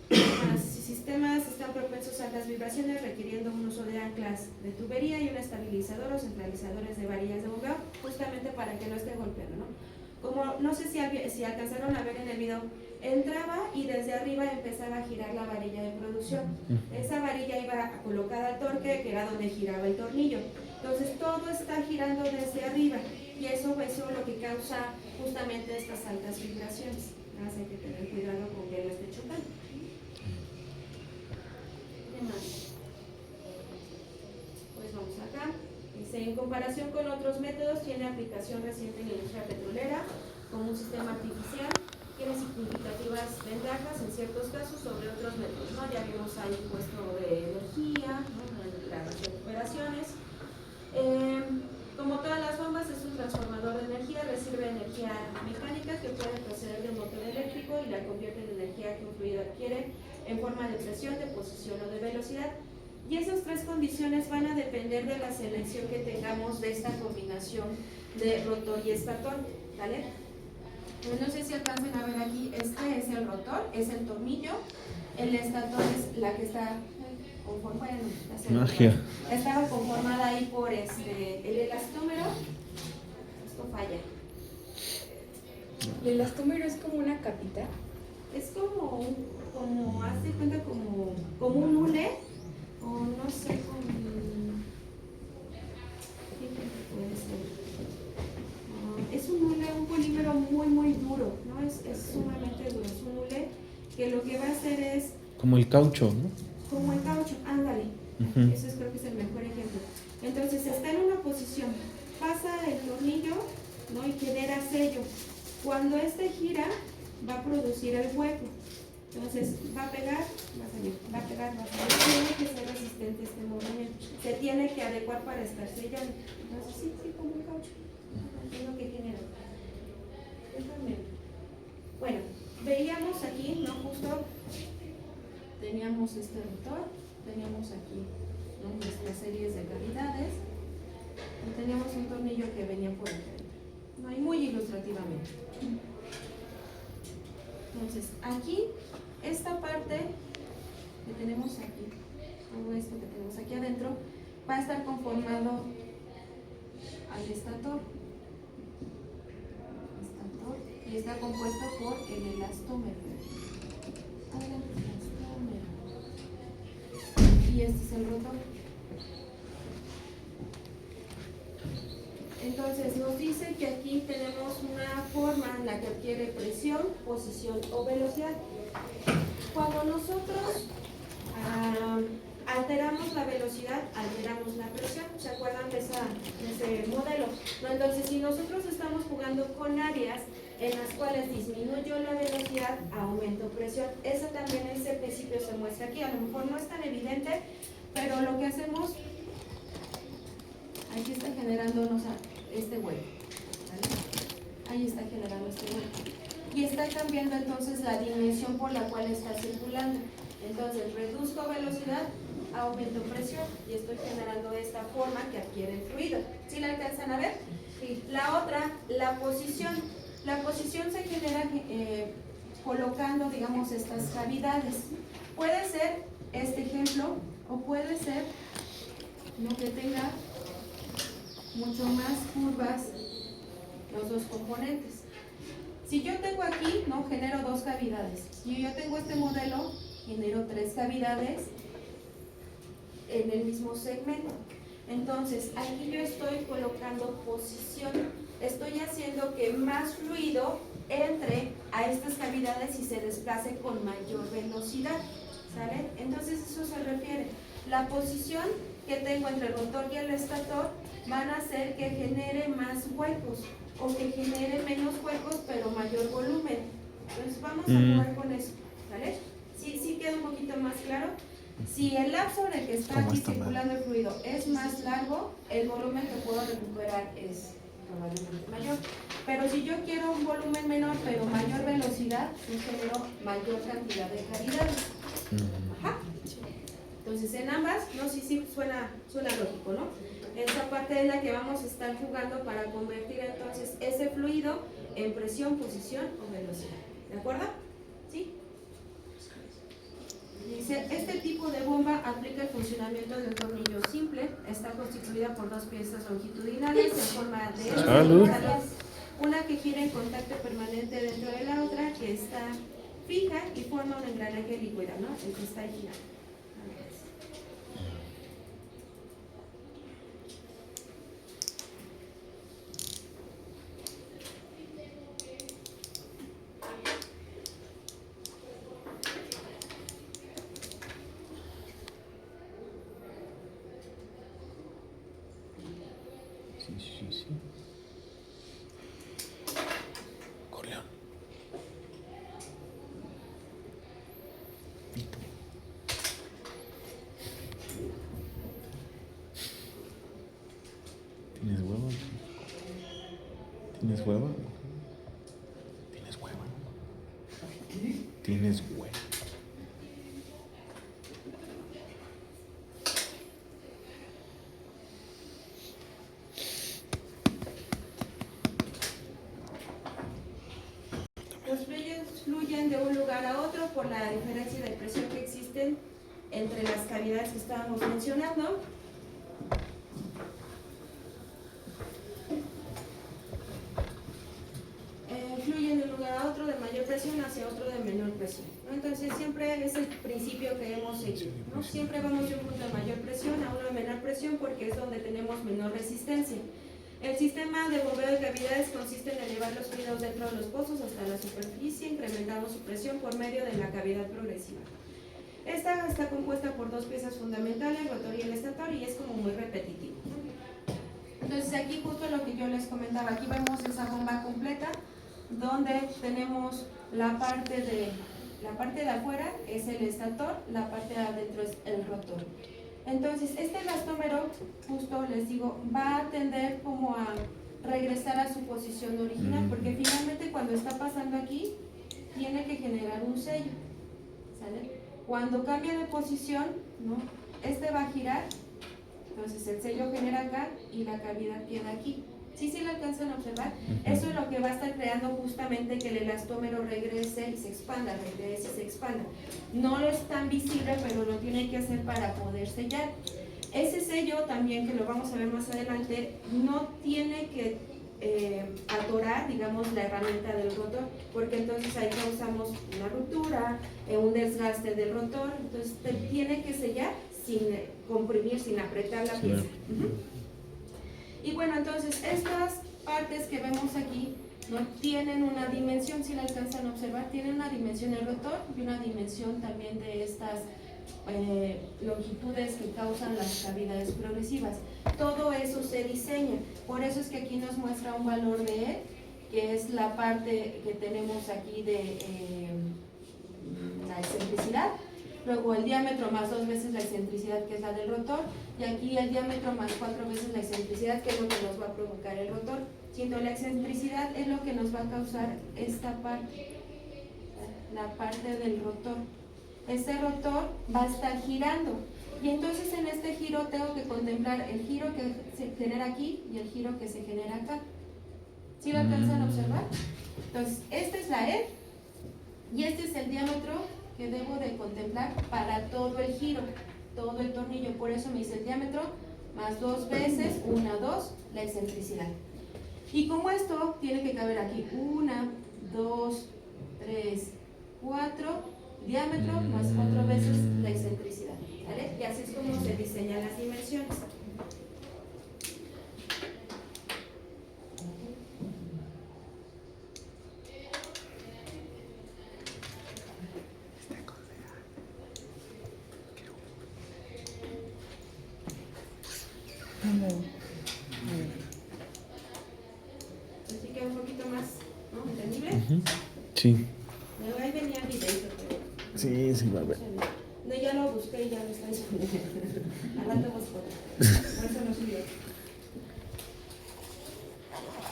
Los sistemas están propensos a las vibraciones, requiriendo un uso de anclas de tubería y un estabilizador o centralizadores de varillas de bombeo, justamente para que no esté golpeando, ¿no? Como no sé si alcanzaron a ver en el video, entraba y desde arriba empezaba a girar la varilla de producción. Esa varilla iba colocada al torque, que era donde giraba el tornillo. Entonces todo está girando desde arriba y eso lo que causa justamente estas altas vibraciones. Hay que tener cuidado con que no esté chocando. ¿Qué más? Pues vamos acá. Dice, en comparación con otros métodos, tiene aplicación reciente en la industria petrolera como un sistema artificial. Tiene significativas ventajas en ciertos casos sobre otros métodos, ¿no? Ya vimos ahí puesto de energía, ¿no? Las recuperaciones. Como todas las bombas, es un transformador de energía, recibe energía mecánica que puede proceder de un motor eléctrico y la convierte en energía que un fluido adquiere en forma de presión, de posición o de velocidad. Y esas tres condiciones van a depender de la selección que tengamos de esta combinación de rotor y estator, ¿vale? No sé si alcancen a ver aquí, este es el rotor, es el tornillo, el estator es la que está conformada, Magia. estaba conformada ahí por el elastómero. Esto falla. ¿El elastómero es como una capita? Es como haz de cuenta como un hule, o no sé, ¿qué puede ser? Es un hule, un polímero muy duro, ¿no? Es sumamente duro, es un hule que lo que va a hacer es Como el caucho, ¿no? como el caucho, ándale. Eso creo que es el mejor ejemplo. Entonces está en una posición, pasa el tornillo, ¿no? Y genera sello. Cuando este gira, va a producir el hueco. Entonces va a pegar, va a salir, va a pegar, va a salir. Tiene que ser resistente este movimiento. Se tiene que adecuar para estar sellando. Entonces sí, como un caucho. Es lo que genera. Bueno, veíamos aquí, ¿no? Justo teníamos este rotor, teníamos aquí, ¿no? Nuestras series de cavidades y teníamos un tornillo que venía por enfrente, ¿no? Y muy ilustrativamente. Entonces, aquí, esta parte que tenemos aquí, todo esto que tenemos aquí adentro, va a estar conformado al estator. Y está compuesto por el elastómero. Y este es el rotor. Entonces nos dice que aquí tenemos una forma en la que adquiere presión, posición o velocidad. Cuando nosotros alteramos la velocidad, alteramos la presión. ¿Se acuerdan de ese modelo? ¿No? Entonces, si nosotros estamos jugando con áreas en las cuales disminuyo la velocidad, aumento presión, eso también en ese principio se muestra aquí. A lo mejor no es tan evidente, pero lo que hacemos, aquí está generándonos este hueco, ¿vale? Ahí está generando este hueco. Y está cambiando entonces la dimensión por la cual está circulando. Entonces reduzco velocidad, aumento presión y estoy generando esta forma que adquiere el fluido. ¿Sí la alcanzan a ver? Sí. La otra, la posición. La posición se genera colocando, digamos, estas cavidades. Puede ser este ejemplo o puede ser lo que tenga mucho más curvas los dos componentes. Si yo tengo aquí, ¿no? Genero dos cavidades. Si yo tengo este modelo, genero tres cavidades en el mismo segmento. Entonces, aquí yo estoy colocando posición. Estoy haciendo que más fluido entre a estas cavidades y se desplace con mayor velocidad. ¿Sale? Entonces, eso se refiere. La posición que tengo entre el rotor y el estator van a hacer que genere más huecos o que genere menos huecos pero mayor volumen. Entonces vamos a jugar con eso, ¿vale? ¿Sí queda un poquito más claro? Si el lapso en el que está aquí circulando el fluido es más largo, el volumen que puedo recuperar es probablemente mayor. Pero si yo quiero un volumen menor pero mayor velocidad, yo genero mayor cantidad de cavidades. Ajá. Entonces en ambas, no sé si suena lógico, ¿no? Esta parte es la que vamos a estar jugando para convertir entonces ese fluido en presión, posición o velocidad. ¿De acuerdo? ¿Sí? Dice, este tipo de bomba aplica el funcionamiento de un tornillo simple. Está constituida por dos piezas longitudinales en forma de Salud. una que gira en contacto permanente dentro de la otra, que está fija y forma un engranaje líquido, ¿no? El que está ahí girando. Sí. Corleón. ¿Tienes hueva? ¿Tienes hueva? ¿Tienes hueva? ¿Tienes hueva? Los fluidos fluyen de un lugar a otro por la diferencia de presión que existen entre las cavidades que estábamos mencionando. Fluyen de un lugar a otro de mayor presión hacia otro de menor presión, ¿no? Entonces siempre es el principio que hemos seguido, ¿no? Siempre vamos de un punto de mayor presión a uno de menor presión porque es donde tenemos menor resistencia. El sistema de bombeo de cavidades consiste en elevar los fluidos dentro de los pozos hasta la superficie, incrementando su presión por medio de la cavidad progresiva. Esta está compuesta por dos piezas fundamentales, el rotor y el estator, y es como muy repetitivo, ¿no? Entonces aquí justo lo que yo les comentaba, aquí vemos esa bomba completa, donde tenemos la parte de afuera es el estator, la parte de adentro es el rotor. Entonces, este elastómero, justo les digo, va a tender como a regresar a su posición original, porque finalmente cuando está pasando aquí, tiene que generar un sello, ¿sale? Cuando cambia de posición, ¿no? Este va a girar, entonces el sello genera acá y la cavidad queda aquí. ¿Sí lo alcanzan a observar? Eso es lo que va a estar creando justamente que el elastómero regrese y se expanda, regrese y se expanda. No es tan visible, pero lo tiene que hacer para poder sellar. Ese sello también, que lo vamos a ver más adelante, no tiene que atorar, digamos, la herramienta del rotor, porque entonces ahí causamos una ruptura, un desgaste del rotor, entonces tiene que sellar sin comprimir, sin apretar la pieza. Y bueno, entonces estas partes que vemos aquí no tienen una dimensión, si la alcanzan a observar, tienen una dimensión el rotor y una dimensión también de estas longitudes que causan las cavidades progresivas. Todo eso se diseña, por eso es que aquí nos muestra un valor de E, que es la parte que tenemos aquí de la excentricidad. Luego el diámetro más 2 veces la excentricidad, que es la del rotor, y aquí el diámetro más 4 veces la excentricidad, que es lo que nos va a provocar el rotor. Siendo la excentricidad es lo que nos va a causar esta parte, la parte del rotor. Este rotor va a estar girando, y entonces en este giro tengo que contemplar el giro que se genera aquí y el giro que se genera acá. ¿Sí lo alcanzan a observar? Entonces, esta es la E, y este es el diámetro que debo de contemplar para todo el giro, todo el tornillo. Por eso me dice el diámetro más 2 veces, 1, 2, la excentricidad. Y como esto tiene que caber aquí, 1, 2, 3, 4, diámetro más 4 veces la excentricidad, ¿vale? Y así es como se diseñan las dimensiones. Así que un poquito más, ¿no? ¿Entendible? Sí. Ahí venía el videito, pero... Sí, va a ver. No, ya lo busqué y ya lo está disponible. Al rato busco. Por eso no subió.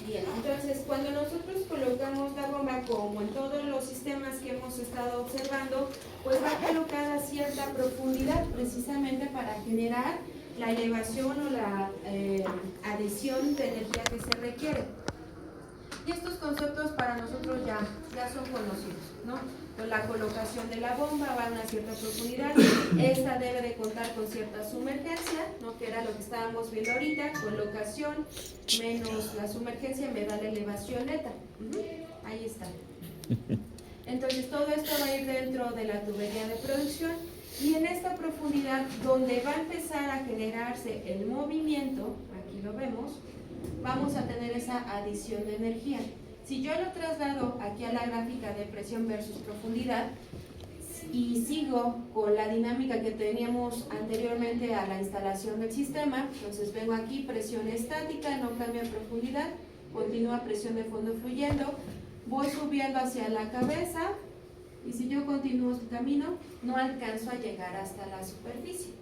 Bien, entonces cuando nosotros colocamos la bomba, como en todos los sistemas que hemos estado observando, pues va colocada a cierta profundidad precisamente para generar la elevación o la adhesión de energía que se requiere. Y estos conceptos para nosotros ya son conocidos, ¿no? Entonces, la colocación de la bomba va a una cierta profundidad, esta debe de contar con cierta sumergencia, ¿no? Que era lo que estábamos viendo ahorita, colocación menos la sumergencia me da la elevación neta. Ahí está. Entonces todo esto va a ir dentro de la tubería de producción y en esta profundidad donde va a empezar a generarse el movimiento, aquí lo vemos, vamos a tener esa adición de energía. Si yo lo traslado aquí a la gráfica de presión versus profundidad y sigo con la dinámica que teníamos anteriormente a la instalación del sistema, entonces vengo aquí, presión estática, no cambia profundidad, continúa presión de fondo fluyendo, voy subiendo hacia la cabeza y si yo continúo su camino, no alcanzo a llegar hasta la superficie.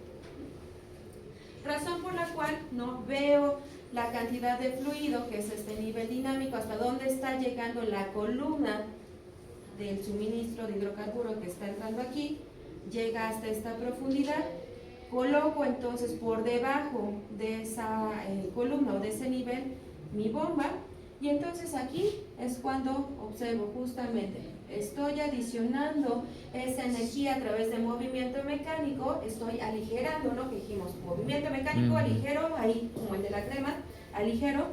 Razón por la cual no veo la cantidad de fluido, que es este nivel dinámico, hasta dónde está llegando la columna del suministro de hidrocarburo que está entrando aquí, llega hasta esta profundidad, coloco entonces por debajo de esa columna o de ese nivel mi bomba y entonces aquí es cuando observo justamente, estoy adicionando esa energía a través de movimiento mecánico, estoy aligerando, ¿no? Que dijimos, movimiento mecánico, aligero, ahí como el de la crema, aligero,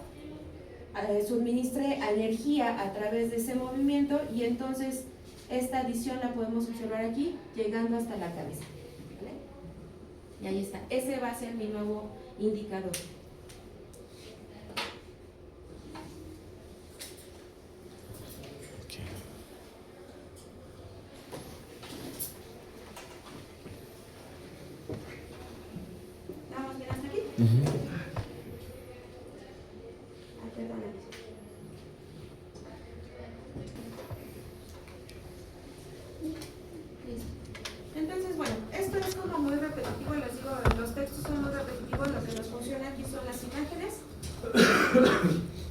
suministré energía a través de ese movimiento y entonces esta adición la podemos observar aquí, llegando hasta la cabeza. ¿Vale? Y ahí está, ese va a ser mi nuevo indicador. ¿Estamos bien hasta aquí? Entonces, bueno, esto es como muy repetitivo, les digo, los textos son muy repetitivos, lo que nos funciona aquí son las imágenes.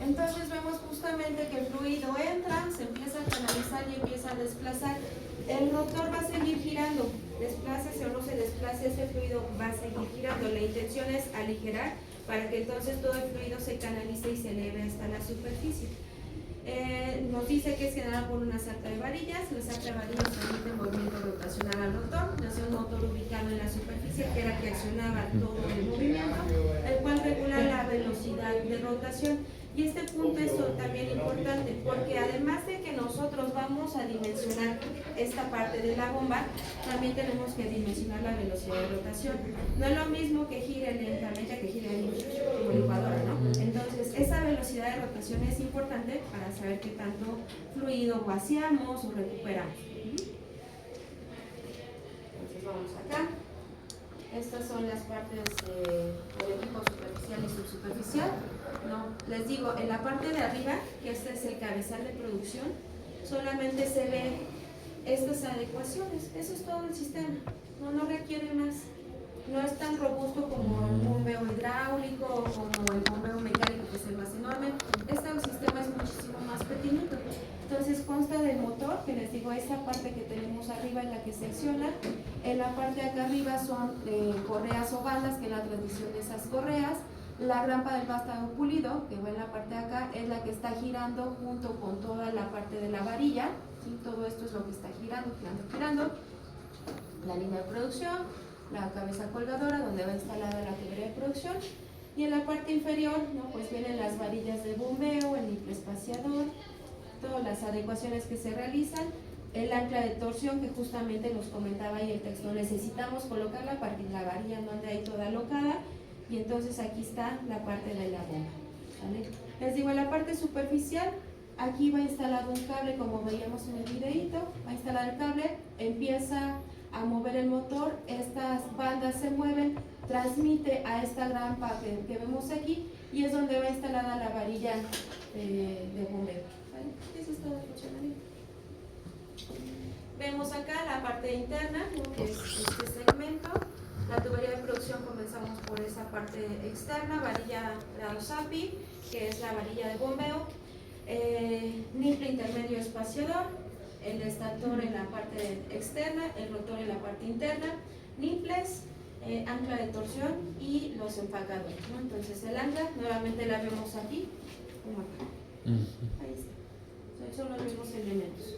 Entonces vemos justamente que el fluido entra, se empieza a canalizar y empieza a desplazar. El rotor va a seguir girando, desplácese o no se desplace, ese fluido va a seguir girando. La intención es aligerar para que entonces todo el fluido se canalice y se eleve hasta la superficie. Nos dice que es generado por una sarta de varillas. La sarta de varillas permite el movimiento rotacional al rotor. Nace un motor ubicado en la superficie que era que accionaba todo el movimiento, el cual regula la velocidad de rotación. Y este punto es también importante porque además de que nosotros vamos a dimensionar esta parte de la bomba, también tenemos que dimensionar la velocidad de rotación. No es lo mismo que gire lentamente que gire como licuadora, ¿no? Entonces, esa velocidad de rotación es importante para saber qué tanto fluido vaciamos o recuperamos. Entonces, vamos acá. Estas son las partes del equipo superficial y subsuperficial. No, les digo, en la parte de arriba, que este es el cabezal de producción, solamente se ven estas adecuaciones. Eso es todo el sistema. No requiere más. No es tan robusto como el bombeo hidráulico o como el bombeo mecánico, que es el más enorme. Este sistema es muchísimo más pequeñito. Entonces consta del motor, que les digo, esta parte que tenemos arriba es la que secciona. En la parte de acá arriba son correas o bandas, que es la transmisión de esas correas. La rampa del vástago pulido, que va en la parte de acá, es la que está girando junto con toda la parte de la varilla. ¿Sí? Todo esto es lo que está girando. La línea de producción, la cabeza colgadora, donde va instalada la tubería de producción. Y en la parte inferior, ¿no? Pues vienen las varillas de bombeo, el espaciador, todas las adecuaciones que se realizan. El ancla de torsión, que justamente nos comentaba ahí el texto, necesitamos colocarla para que la varilla no ande ahí toda alocada. Y entonces aquí está la parte de la bomba. ¿Vale? Les digo, en la parte superficial, aquí va instalado un cable, como veíamos en el videíto, va instalado el cable, empieza a mover el motor, estas bandas se mueven, transmite a esta rampa que vemos aquí y es donde va instalada la varilla de bombeo. ¿Vale? Eso es todo el funcionamiento. Vemos acá la parte interna, ¿no? Que es este segmento. La tubería de producción comenzamos por esa parte externa, varilla grado SAPI, que es la varilla de bombeo, nimple intermedio espaciador, el estator en la parte externa, el rotor en la parte interna, nimples, ancla de torsión y los empacadores, ¿no? Entonces el ancla, nuevamente la vemos aquí, como acá. Ahí está. Son los mismos elementos.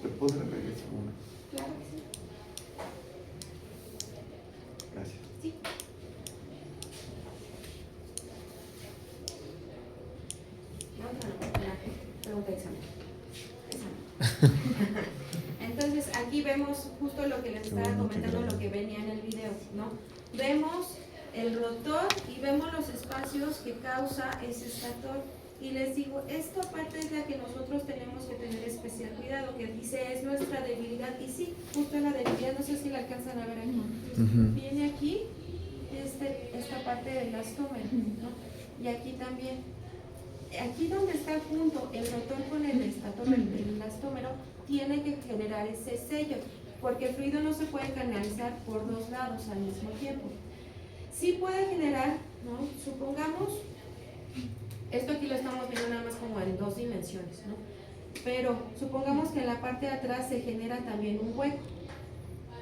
¿Le puedo regresar una? Claro que sí. Gracias. Sí. Pregunta de examen. Entonces aquí vemos justo lo que les estaba comentando, lo que venía en el video, ¿no? Vemos el rotor y vemos los espacios que causa ese estator. Y les digo, esta parte es la que nosotros tenemos que tener especial cuidado, que dice es nuestra debilidad. Y sí, justo la debilidad, no sé si la alcanzan a ver aquí. Viene aquí esta parte del elastómero, ¿no? Y aquí también. Aquí donde está junto el rotor con el estator, el elastómero, tiene que generar ese sello, porque el fluido no se puede canalizar por dos lados al mismo tiempo. Sí puede generar, ¿no? Supongamos, esto aquí lo estamos viendo nada más como en dos dimensiones, ¿no? Pero supongamos que en la parte de atrás se genera también un hueco.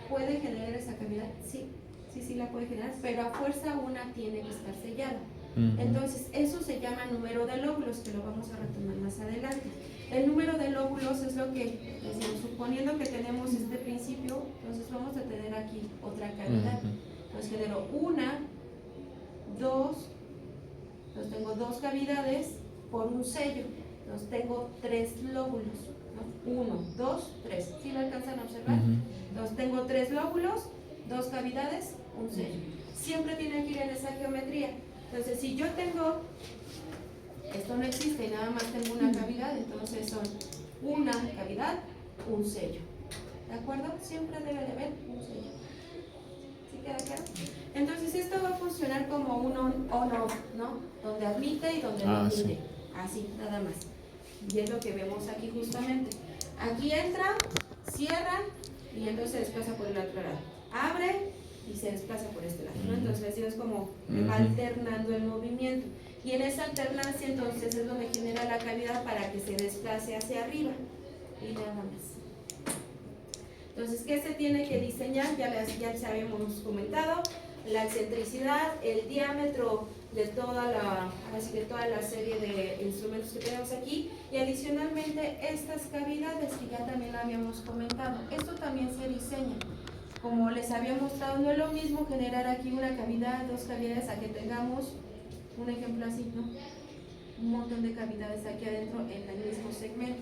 ¿Puede generar esa cavidad? Sí, sí la puede generar, pero a fuerza una tiene que estar sellada. Entonces, eso se llama número de lóbulos, que lo vamos a retomar más adelante. El número de lóbulos es lo que, decimos, suponiendo que tenemos este principio, entonces vamos a tener aquí otra cavidad. Entonces genero una, dos, entonces tengo dos cavidades por un sello. Entonces tengo tres lóbulos, ¿no? 1, 2, 3. ¿Sí lo alcanzan a observar? Entonces tengo tres lóbulos, dos cavidades, un sello. Siempre tiene que ir en esa geometría. Entonces, si yo tengo, esto no existe y nada más tengo una cavidad, entonces son una cavidad, un sello. ¿De acuerdo? Siempre debe de haber un sello. ¿Sí queda claro? Entonces, esto va a funcionar como un on-off, ¿no? Donde admite y donde no admite. Sí. Así, nada más. Y es lo que vemos aquí justamente. Aquí entra, cierra y entonces se desplaza por el otro lado. Abre y se desplaza por este lado, ¿no? Entonces es como va alternando el movimiento. Y en esa alternancia entonces es donde genera la cavidad para que se desplace hacia arriba. Y nada más. Entonces, ¿qué se tiene que diseñar? Ya les habíamos comentado. La excentricidad, el diámetro de toda la serie de instrumentos que tenemos aquí y adicionalmente estas cavidades que ya también habíamos comentado. Esto también se diseña. Como les había mostrado, no es lo mismo generar aquí una cavidad, dos cavidades, a que tengamos un ejemplo así, ¿no? Un montón de cavidades aquí adentro en el mismo segmento.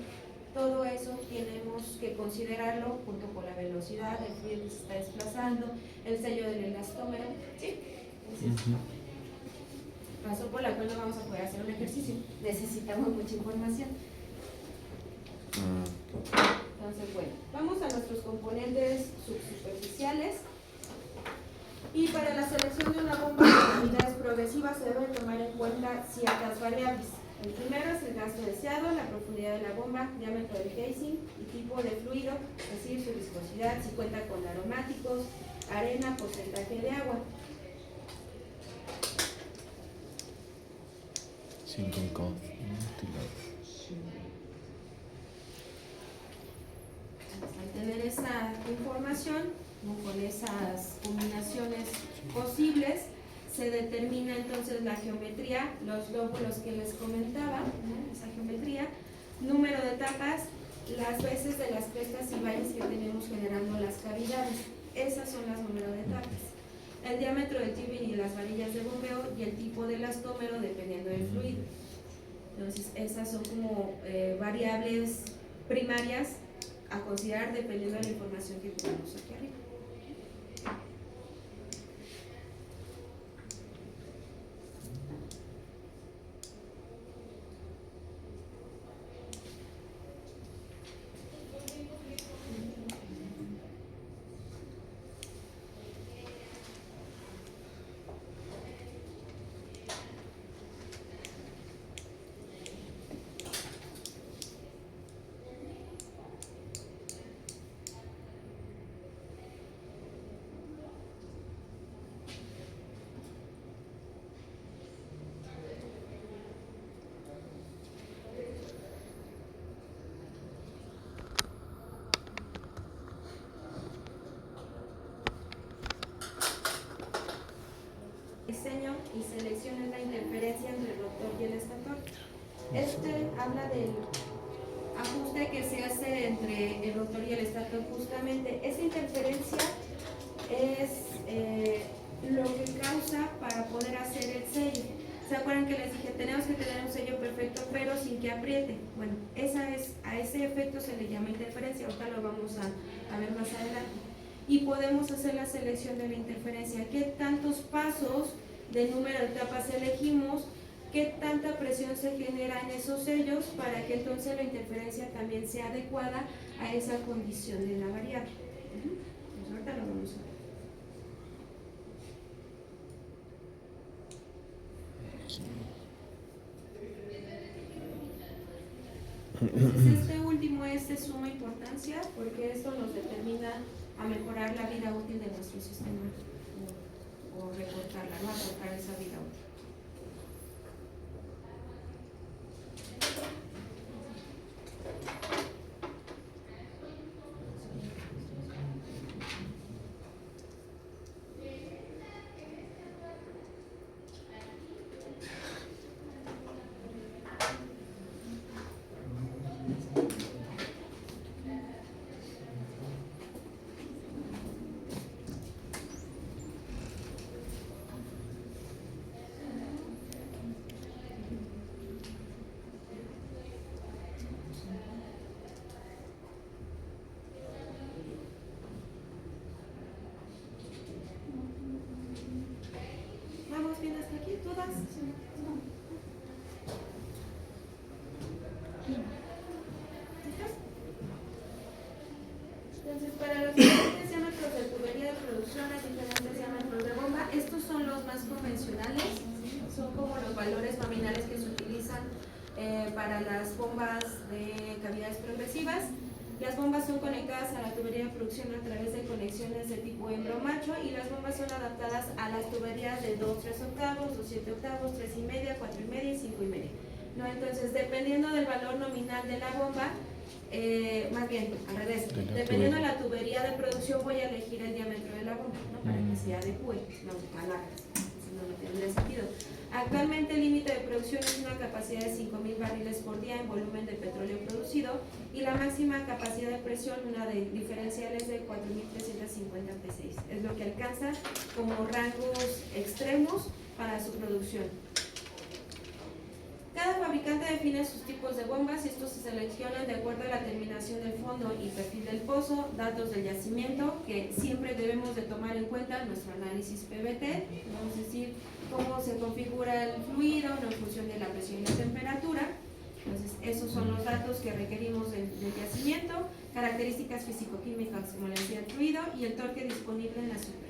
Todo eso tenemos que considerarlo junto con la velocidad, el fluido que se está desplazando, el sello del elastómero, ¿sí? Razón por la cual no vamos a poder hacer un ejercicio. Necesitamos mucha información. Entonces, bueno, vamos a nuestros componentes subsuperficiales. Y para la selección de una bomba de unidades progresivas se deben tomar en cuenta ciertas variables. El primero es el gasto deseado, la profundidad de la bomba, diámetro del casing y tipo de fluido, es decir, su viscosidad, si cuenta con aromáticos, arena, porcentaje de agua. 5 Al tener esa información, ¿no? Con esas combinaciones posibles, se determina entonces la geometría, los lóbulos que les comentaba, ¿no? Esa geometría, número de etapas, las veces de las crestas y valles que tenemos generando las cavidades. Esas son las número de etapas. El diámetro del tubing y las varillas de bombeo y el tipo de elastómero dependiendo del fluido. Entonces, esas son como variables primarias a considerar dependiendo de la información que tenemos aquí arriba. diseño y selecciones la interferencia entre el rotor y el estator. Habla del ajuste que se hace entre el rotor y el estator justamente. Esta interferencia es lo que causa para poder hacer el sello. ¿Se acuerdan que les dije, tenemos que tener un sello perfecto pero sin que apriete? Bueno, a ese efecto se le llama interferencia, ahorita lo vamos a ver más adelante. Y podemos hacer la selección de la interferencia. ¿Qué tantos pasos de número de etapas elegimos? ¿Qué tanta presión se genera en esos sellos para que entonces la interferencia también sea adecuada a esa condición de la variable? Pues ahorita lo vamos a ver. Entonces, este último es de suma importancia porque esto nos determina a mejorar la vida útil de nuestro sistema o recortarla, no acortar esa vida útil. ¿Vamos bien hasta aquí? ¿Todas? ¿Listas? Entonces, para los diferentes diámetros de tubería de producción, las diferentes diámetros de bomba, estos son los más convencionales, son como los valores nominales que se utilizan para las bombas de cavidades progresivas. Las bombas son conectadas a la tubería de producción a través de conexiones de tipo hembro-macho y las bombas son adaptadas a las tuberías de 2, 3 octavos, 2, 7 octavos, 3 y media, 4 y media y 5 y media. ¿No? Entonces, dependiendo del valor nominal de la bomba, más bien, al revés, dependiendo de la tubería de producción voy a elegir el diámetro de la bomba, ¿no? Para que se adecue, no palabras, si no, no tendría sentido. Actualmente el límite de producción es una capacidad de 5.000 barriles por día en volumen de petróleo producido y la máxima capacidad de presión, una de diferenciales de 4.350 P6. Es lo que alcanza como rangos extremos para su producción. Cada fabricante define sus tipos de bombas y estos se seleccionan de acuerdo a la terminación del fondo y perfil del pozo, datos del yacimiento, que siempre debemos de tomar en cuenta nuestro análisis PVT, vamos a decir cómo se configura el fluido en función de la presión y la temperatura. Entonces, esos son los datos que requerimos del yacimiento, características físico-químicas como la densidad del fluido y el torque disponible en la superficie.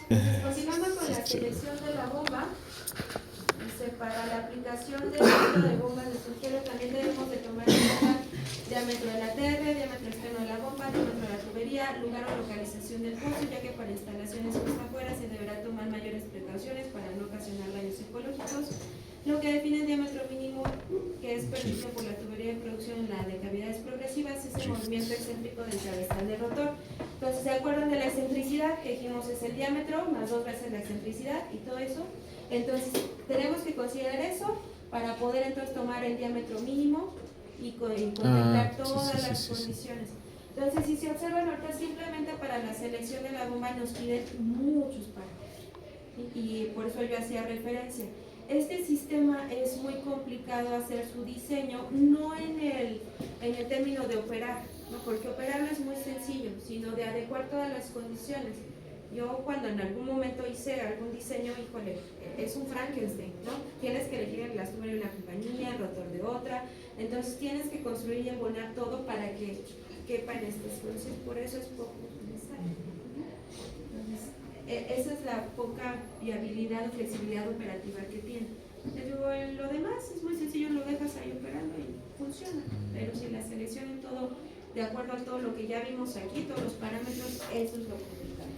Continuando con la selección de la bomba, dice, para la aplicación del tipo de bombas de sugiero también debemos de tomar en cuenta diámetro de la TR, diámetro externo de la bomba, diámetro de la tubería, lugar o localización del pozo, ya que para instalaciones puesta afuera se deberá tomar mayores precauciones para no ocasionar daños ecológicos. Lo que define el diámetro mínimo que es permitido por la tubería de producción en la de cavidades progresivas es el movimiento excéntrico del cabezal del rotor. Entonces, ¿se acuerdan de la excentricidad? Que dijimos es el diámetro más 2 veces la excentricidad y todo eso. Entonces, tenemos que considerar eso para poder entonces tomar el diámetro mínimo y contemplar todas las condiciones. Entonces, si se observan ahorita, simplemente para la selección de la bomba nos piden muchos parámetros y por eso yo hacía referencia. Este sistema es muy complicado hacer su diseño, no en el término de operar, ¿no? Porque operarlo es muy sencillo, sino de adecuar todas las condiciones. Yo cuando en algún momento hice algún diseño, híjole, es un Frankenstein, ¿no? Tienes que elegir las tuberías de una compañía, el rotor de otra, entonces tienes que construir y embonar todo para que quepa en estas condiciones, por eso es poco necesario. Entonces, Esa es la poca viabilidad o flexibilidad operativa que tiene. Lo demás es muy sencillo, lo dejas ahí operando y funciona. Pero si la selección en todo, de acuerdo a todo lo que ya vimos aquí, todos los parámetros, eso es lo complicado.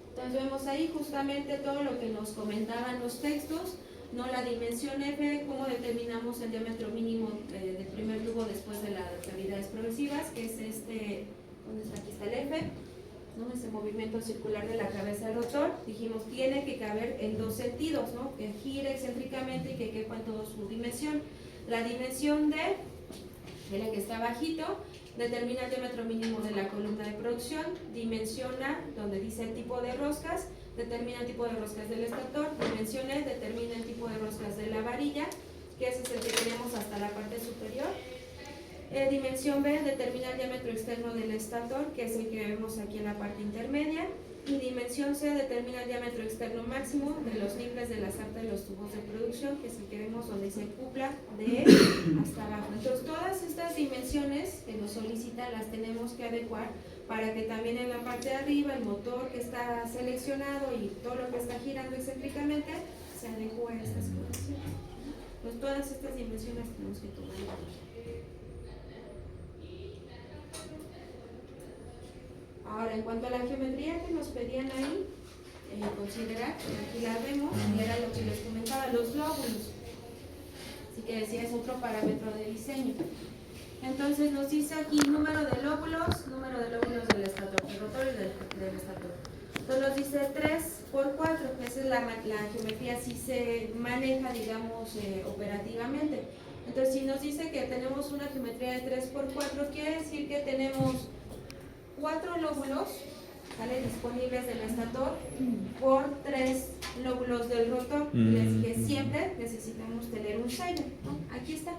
Entonces vemos ahí justamente todo lo que nos comentaban los textos, no la dimensión F, cómo determinamos el diámetro mínimo del primer tubo después de las cavidades progresivas, que es ¿dónde está? Aquí está el F, ¿no? Ese movimiento circular de la cabeza del rotor. Dijimos, tiene que caber en dos sentidos, ¿no? Que gire excéntricamente y que quepa en toda su dimensión. La dimensión D, de la que está bajito, determina el diámetro mínimo de la columna de producción, dimensiona, donde dice el tipo de roscas, determina el tipo de roscas del estator, dimensión E, determina el tipo de roscas de la varilla, que ese es el que tenemos hasta la parte superior. Dimensión B, determina el diámetro externo del estator, que es el que vemos aquí en la parte intermedia. Y dimensión C, determina el diámetro externo máximo de los niveles de la sarta de los tubos de producción, que es el que vemos donde dice cupla de hasta abajo. Entonces todas estas dimensiones que nos solicitan las tenemos que adecuar para que también en la parte de arriba el motor que está seleccionado y todo lo que está girando excéntricamente se adecue a estas condiciones. Entonces todas estas dimensiones tenemos que tomar en cuenta. Ahora, en cuanto a la geometría que nos pedían ahí, considerar, aquí la vemos, y era lo que les comentaba, los lóbulos. Así que decía, es otro parámetro de diseño. Entonces nos dice aquí número de lóbulos del estator, del rotor y del estator. Entonces nos dice 3 por 4, esa es la geometría, así se maneja, digamos, operativamente. Entonces si nos dice que tenemos una geometría de 3 por 4, quiere decir que tenemos 4 lóbulos, ¿vale?, disponibles del estator por 3 lóbulos del rotor. Y les dije, siempre necesitamos tener un sello, ¿no? Aquí está.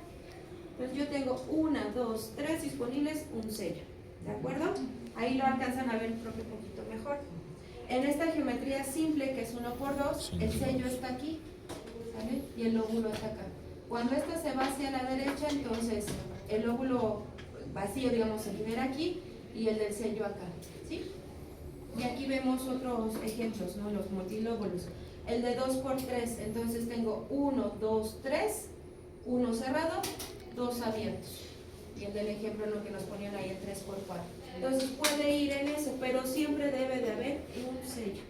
Entonces yo tengo 1, 2, 3 disponibles, un sello, ¿de acuerdo? Ahí lo alcanzan a ver, creo que un poquito mejor. En esta geometría simple, que es 1 por 2, el sello está aquí, ¿vale?, y el lóbulo está acá. Cuando esto se va hacia la derecha, entonces el lóbulo vacío, digamos, se libera aquí, y el del sello acá, ¿sí? Y aquí vemos otros ejemplos, ¿no? Los multilóbulos. El de 2 por 3, entonces tengo 1, 2, 3, 1 cerrado, 2 abiertos. Y el del ejemplo lo que nos ponían ahí, el 3 por 4. Entonces puede ir en eso, pero siempre debe de haber un sello,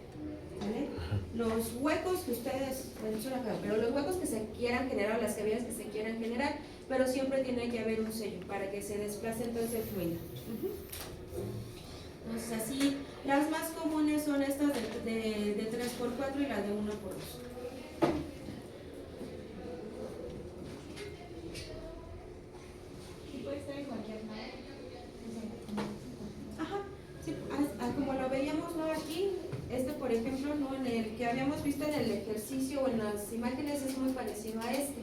¿vale? Los huecos que ustedes, bueno, suena feo, pero los huecos que se quieran generar, o las cavidades que se quieran generar, pero siempre tiene que haber un sello para que se desplace entonces el fluido. Entonces así, las más comunes son estas de 3 por 4 y la de 1 por 2. ¿Y puede estar en cualquier lado? Ajá, sí, como lo veíamos, ¿no? Aquí, por ejemplo, ¿no?, en el que habíamos visto en el ejercicio o en las imágenes, es muy parecido a este.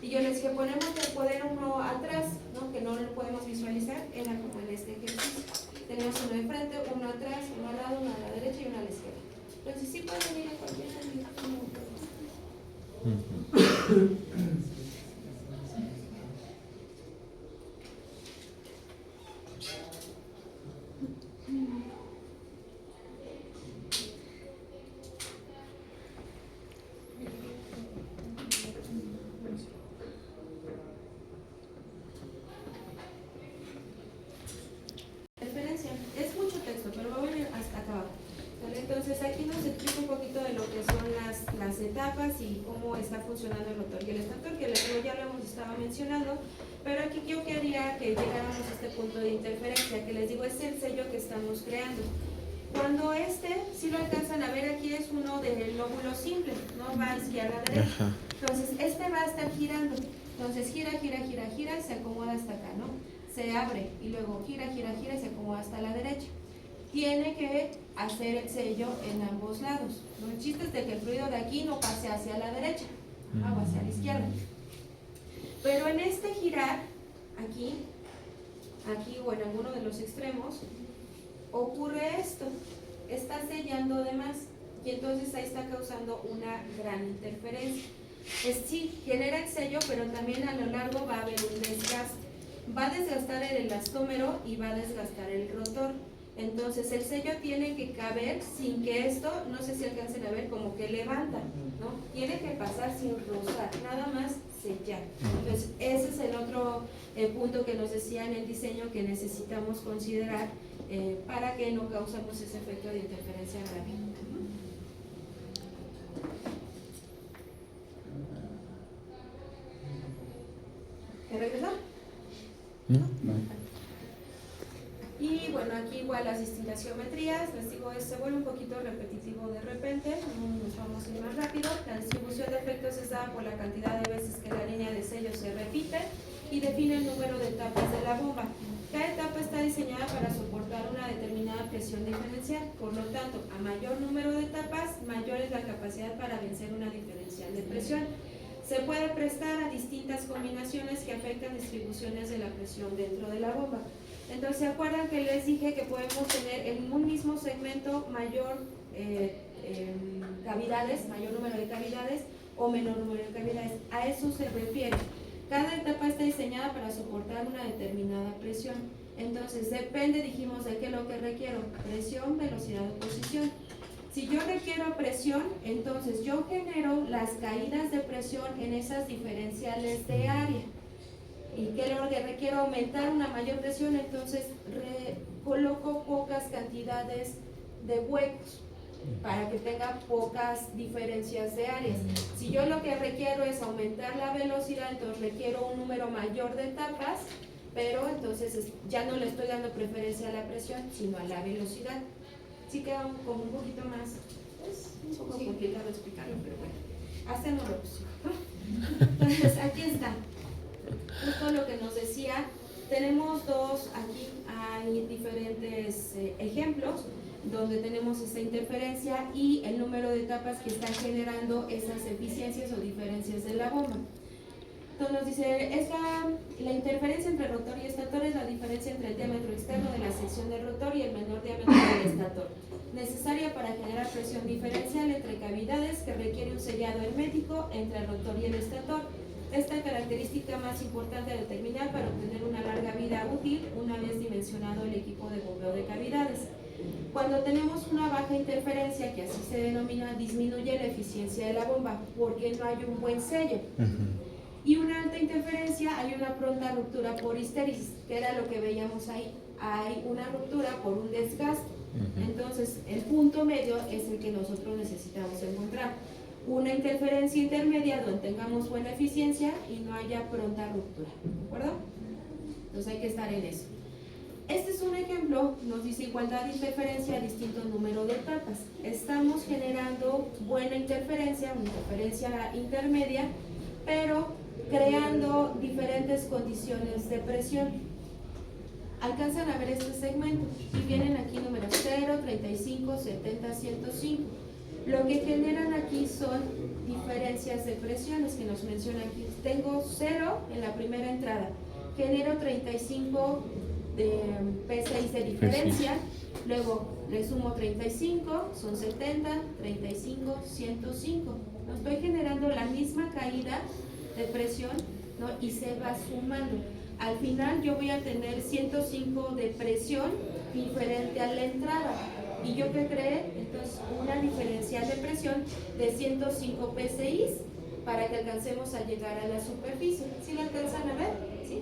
Y yo les dije, ponemos el poder uno atrás, ¿no?, que no lo podemos visualizar, era como en este ejercicio. Tenemos uno de frente, uno atrás, uno al lado, uno a la derecha y uno a la izquierda. Entonces sí pueden ir a cualquier lado. Es mucho texto, pero voy a ir hasta acá abajo. ¿Vale? Entonces aquí nos explica un poquito de lo que son las etapas y cómo está funcionando el rotor y el estator, que ya lo hemos estado mencionando, pero aquí yo quería que llegáramos a este punto de interferencia, que les digo, es el sello que estamos creando. Cuando si lo alcanzan a ver aquí, es uno del lóbulo simple, no va hacia la derecha. Entonces va a estar girando. Entonces gira, gira, gira, gira y se acomoda hasta acá, ¿no? Se abre y luego gira, gira, gira y se acomoda hasta la derecha. Tiene que hacer el sello en ambos lados. El chiste es de que el fluido de aquí no pase hacia la derecha, o hacia la izquierda. Pero en este girar, aquí o en alguno de los extremos, ocurre esto. Está sellando de más y entonces ahí está causando una gran interferencia. Sí, genera el sello, pero también a lo largo va a haber un desgaste. Va a desgastar el elastómero y va a desgastar el rotor. Entonces el sello tiene que caber sin que esto, no sé si alcancen a ver, como que levanta, ¿no? Tiene que pasar sin rozar, nada más sellar. Entonces ese es el otro punto que nos decía en el diseño que necesitamos considerar para que no causemos ese efecto de interferencia grave. ¿Me regresó? ¿No? Y bueno, aquí igual las distintas geometrías, les digo, se vuelve un poquito repetitivo de repente, nos vamos a ir más rápido. La distribución de efectos es dada por la cantidad de veces que la línea de sello se repite y define el número de etapas de la bomba. Cada etapa está diseñada para soportar una determinada presión diferencial, por lo tanto, a mayor número de etapas, mayor es la capacidad para vencer una diferencial de presión. Se puede prestar a distintas combinaciones que afectan distribuciones de la presión dentro de la bomba. Entonces, ¿se acuerdan que les dije que podemos tener en un mismo segmento mayor cavidades, mayor número de cavidades o menor número de cavidades? A eso se refiere. Cada etapa está diseñada para soportar una determinada presión. Entonces, depende, dijimos, de qué es lo que requiero: presión, velocidad o posición. Si yo requiero presión, entonces yo genero las caídas de presión en esas diferenciales de área. Y que lo que requiero aumentar una mayor presión, entonces coloco pocas cantidades de huecos para que tenga pocas diferencias de áreas. Si yo lo que requiero es aumentar la velocidad, entonces requiero un número mayor de etapas, pero entonces ya no le estoy dando preferencia a la presión, sino a la velocidad. Sí queda como un poquito más, es un poco complicado explicarlo, pero bueno, hacemos lo posible. Entonces aquí está, justo lo que nos decía. Tenemos dos, aquí hay diferentes ejemplos donde tenemos esta interferencia y el número de etapas que están generando esas eficiencias o diferencias de la bomba. Entonces nos dice, es la interferencia entre rotor y estator es la diferencia entre el diámetro externo de la sección del rotor y el menor diámetro del estator, necesaria para generar presión diferencial entre cavidades que requiere un sellado hermético entre el rotor y el estator. Esta característica más importante a determinar para obtener una larga vida útil una vez dimensionado el equipo de bombeo de cavidades. Cuando tenemos una baja interferencia, que así se denomina, disminuye la eficiencia de la bomba porque no hay un buen sello. Y una alta interferencia, hay una pronta ruptura por histéresis, que era lo que veíamos ahí. Hay una ruptura por un desgaste. Entonces, el punto medio es el que nosotros necesitamos encontrar. Una interferencia intermedia donde tengamos buena eficiencia y no haya pronta ruptura. ¿De acuerdo? Entonces hay que estar en eso. Este es un ejemplo, nos dice igualdad de interferencia a distinto número de etapas. Estamos generando buena interferencia, una interferencia intermedia, pero creando diferentes condiciones de presión. Alcanzan a ver este segmento y vienen aquí números 0, 35, 70, 105. Lo que generan aquí son diferencias de presiones que nos menciona aquí. Tengo 0 en la primera entrada, genero 35 de P6 de diferencia, luego le sumo 35, son 70, 35, 105. No estoy generando la misma caída de presión, ¿no? Y se va sumando. Al final yo voy a tener 105 de presión diferente a la entrada. ¿Y yo qué creé? Entonces una diferencial de presión de 105 PSI para que alcancemos a llegar a la superficie. ¿Sí lo alcanzan a ver? ¿Sí?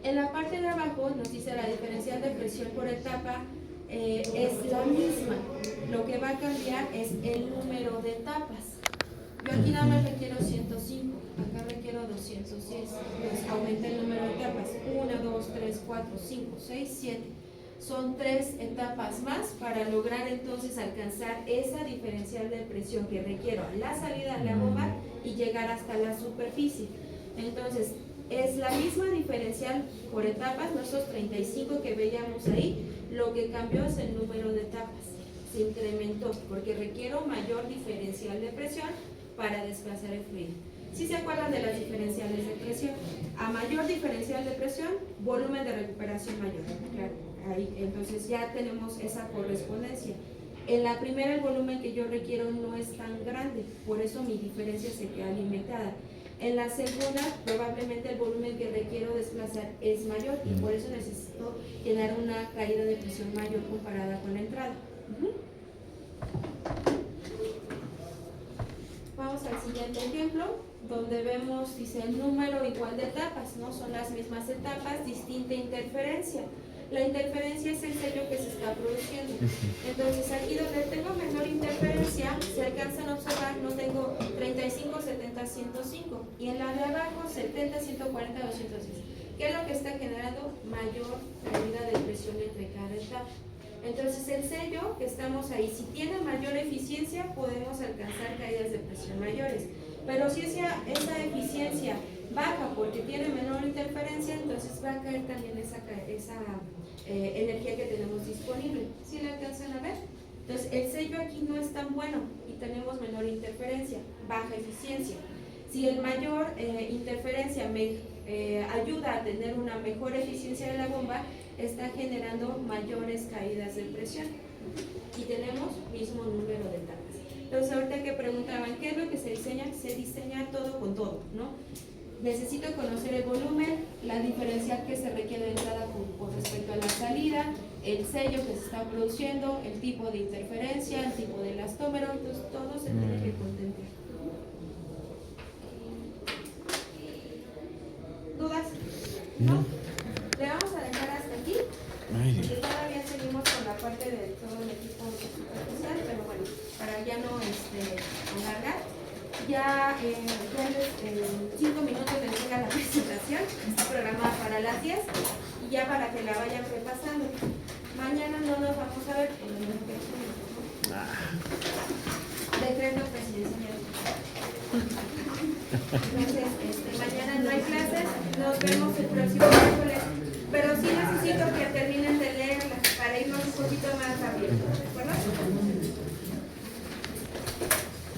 En la parte de abajo nos dice la diferencial de presión por etapa es la misma. Lo que va a cambiar es el número de etapas. Yo aquí nada más requiero 105, acá requiero 206. Entonces aumenta el número de etapas. 1, 2, 3, 4, 5, 6, 7. Son 3 etapas más para lograr entonces alcanzar esa diferencial de presión que requiero a la salida de la bomba y llegar hasta la superficie. Entonces, es la misma diferencial por etapas, no esos 35 que veíamos ahí, lo que cambió es el número de etapas, se incrementó porque requiero mayor diferencial de presión para desplazar el fluido. ¿Sí se acuerdan de las diferenciales de presión? A mayor diferencial de presión, volumen de recuperación mayor. Claro, ahí, entonces ya tenemos esa correspondencia. En la primera el volumen que yo requiero no es tan grande, por eso mi diferencia se queda limitada. En la segunda, probablemente el volumen que requiero desplazar es mayor y por eso necesito generar una caída de presión mayor comparada con la entrada. Vamos al siguiente ejemplo, donde vemos, dice, el número igual de etapas, ¿no? Son las mismas etapas, distinta interferencia. La interferencia es el sello que se está produciendo. Entonces, aquí donde tengo menor interferencia, se alcanzan a observar, no tengo 35, 70, 105. Y en la de abajo, 70, 140, 210. ¿Qué es lo que está generando? Mayor caída de presión entre cada etapa. Entonces, el sello que estamos ahí, si tiene mayor eficiencia, podemos alcanzar caídas de presión mayores. Pero si esa eficiencia baja porque tiene menor interferencia, entonces va a caer también esa energía que tenemos disponible. ¿Sí la alcanzan a ver? Entonces, el sello aquí no es tan bueno y tenemos menor interferencia, baja eficiencia. Si el mayor interferencia me ayuda a tener una mejor eficiencia de la bomba, está generando mayores caídas de presión. Y tenemos mismo número de etapas. Entonces, ahorita que preguntaban, ¿qué es lo que se diseña? Se diseña todo con todo, ¿no? Necesito conocer el volumen, la diferencial que se requiere de entrada con respecto a la salida, el sello que se está produciendo, el tipo de interferencia, el tipo de elastómero, entonces todo se tiene que contemplar. ¿Dudas? ¿No? Le vamos a dejar hasta aquí, porque todavía seguimos con la parte de todo el equipo especial, pero bueno, para ya no alargar. Ya en 5 minutos les llega la presentación, está programada para las 10 y ya para que la vayan repasando. Mañana no nos vamos a ver por el decreto presidencial. Entonces, mañana no hay clases, nos vemos el próximo miércoles, pero sí necesito que terminen de leerla para irnos un poquito más rápido, ¿de acuerdo?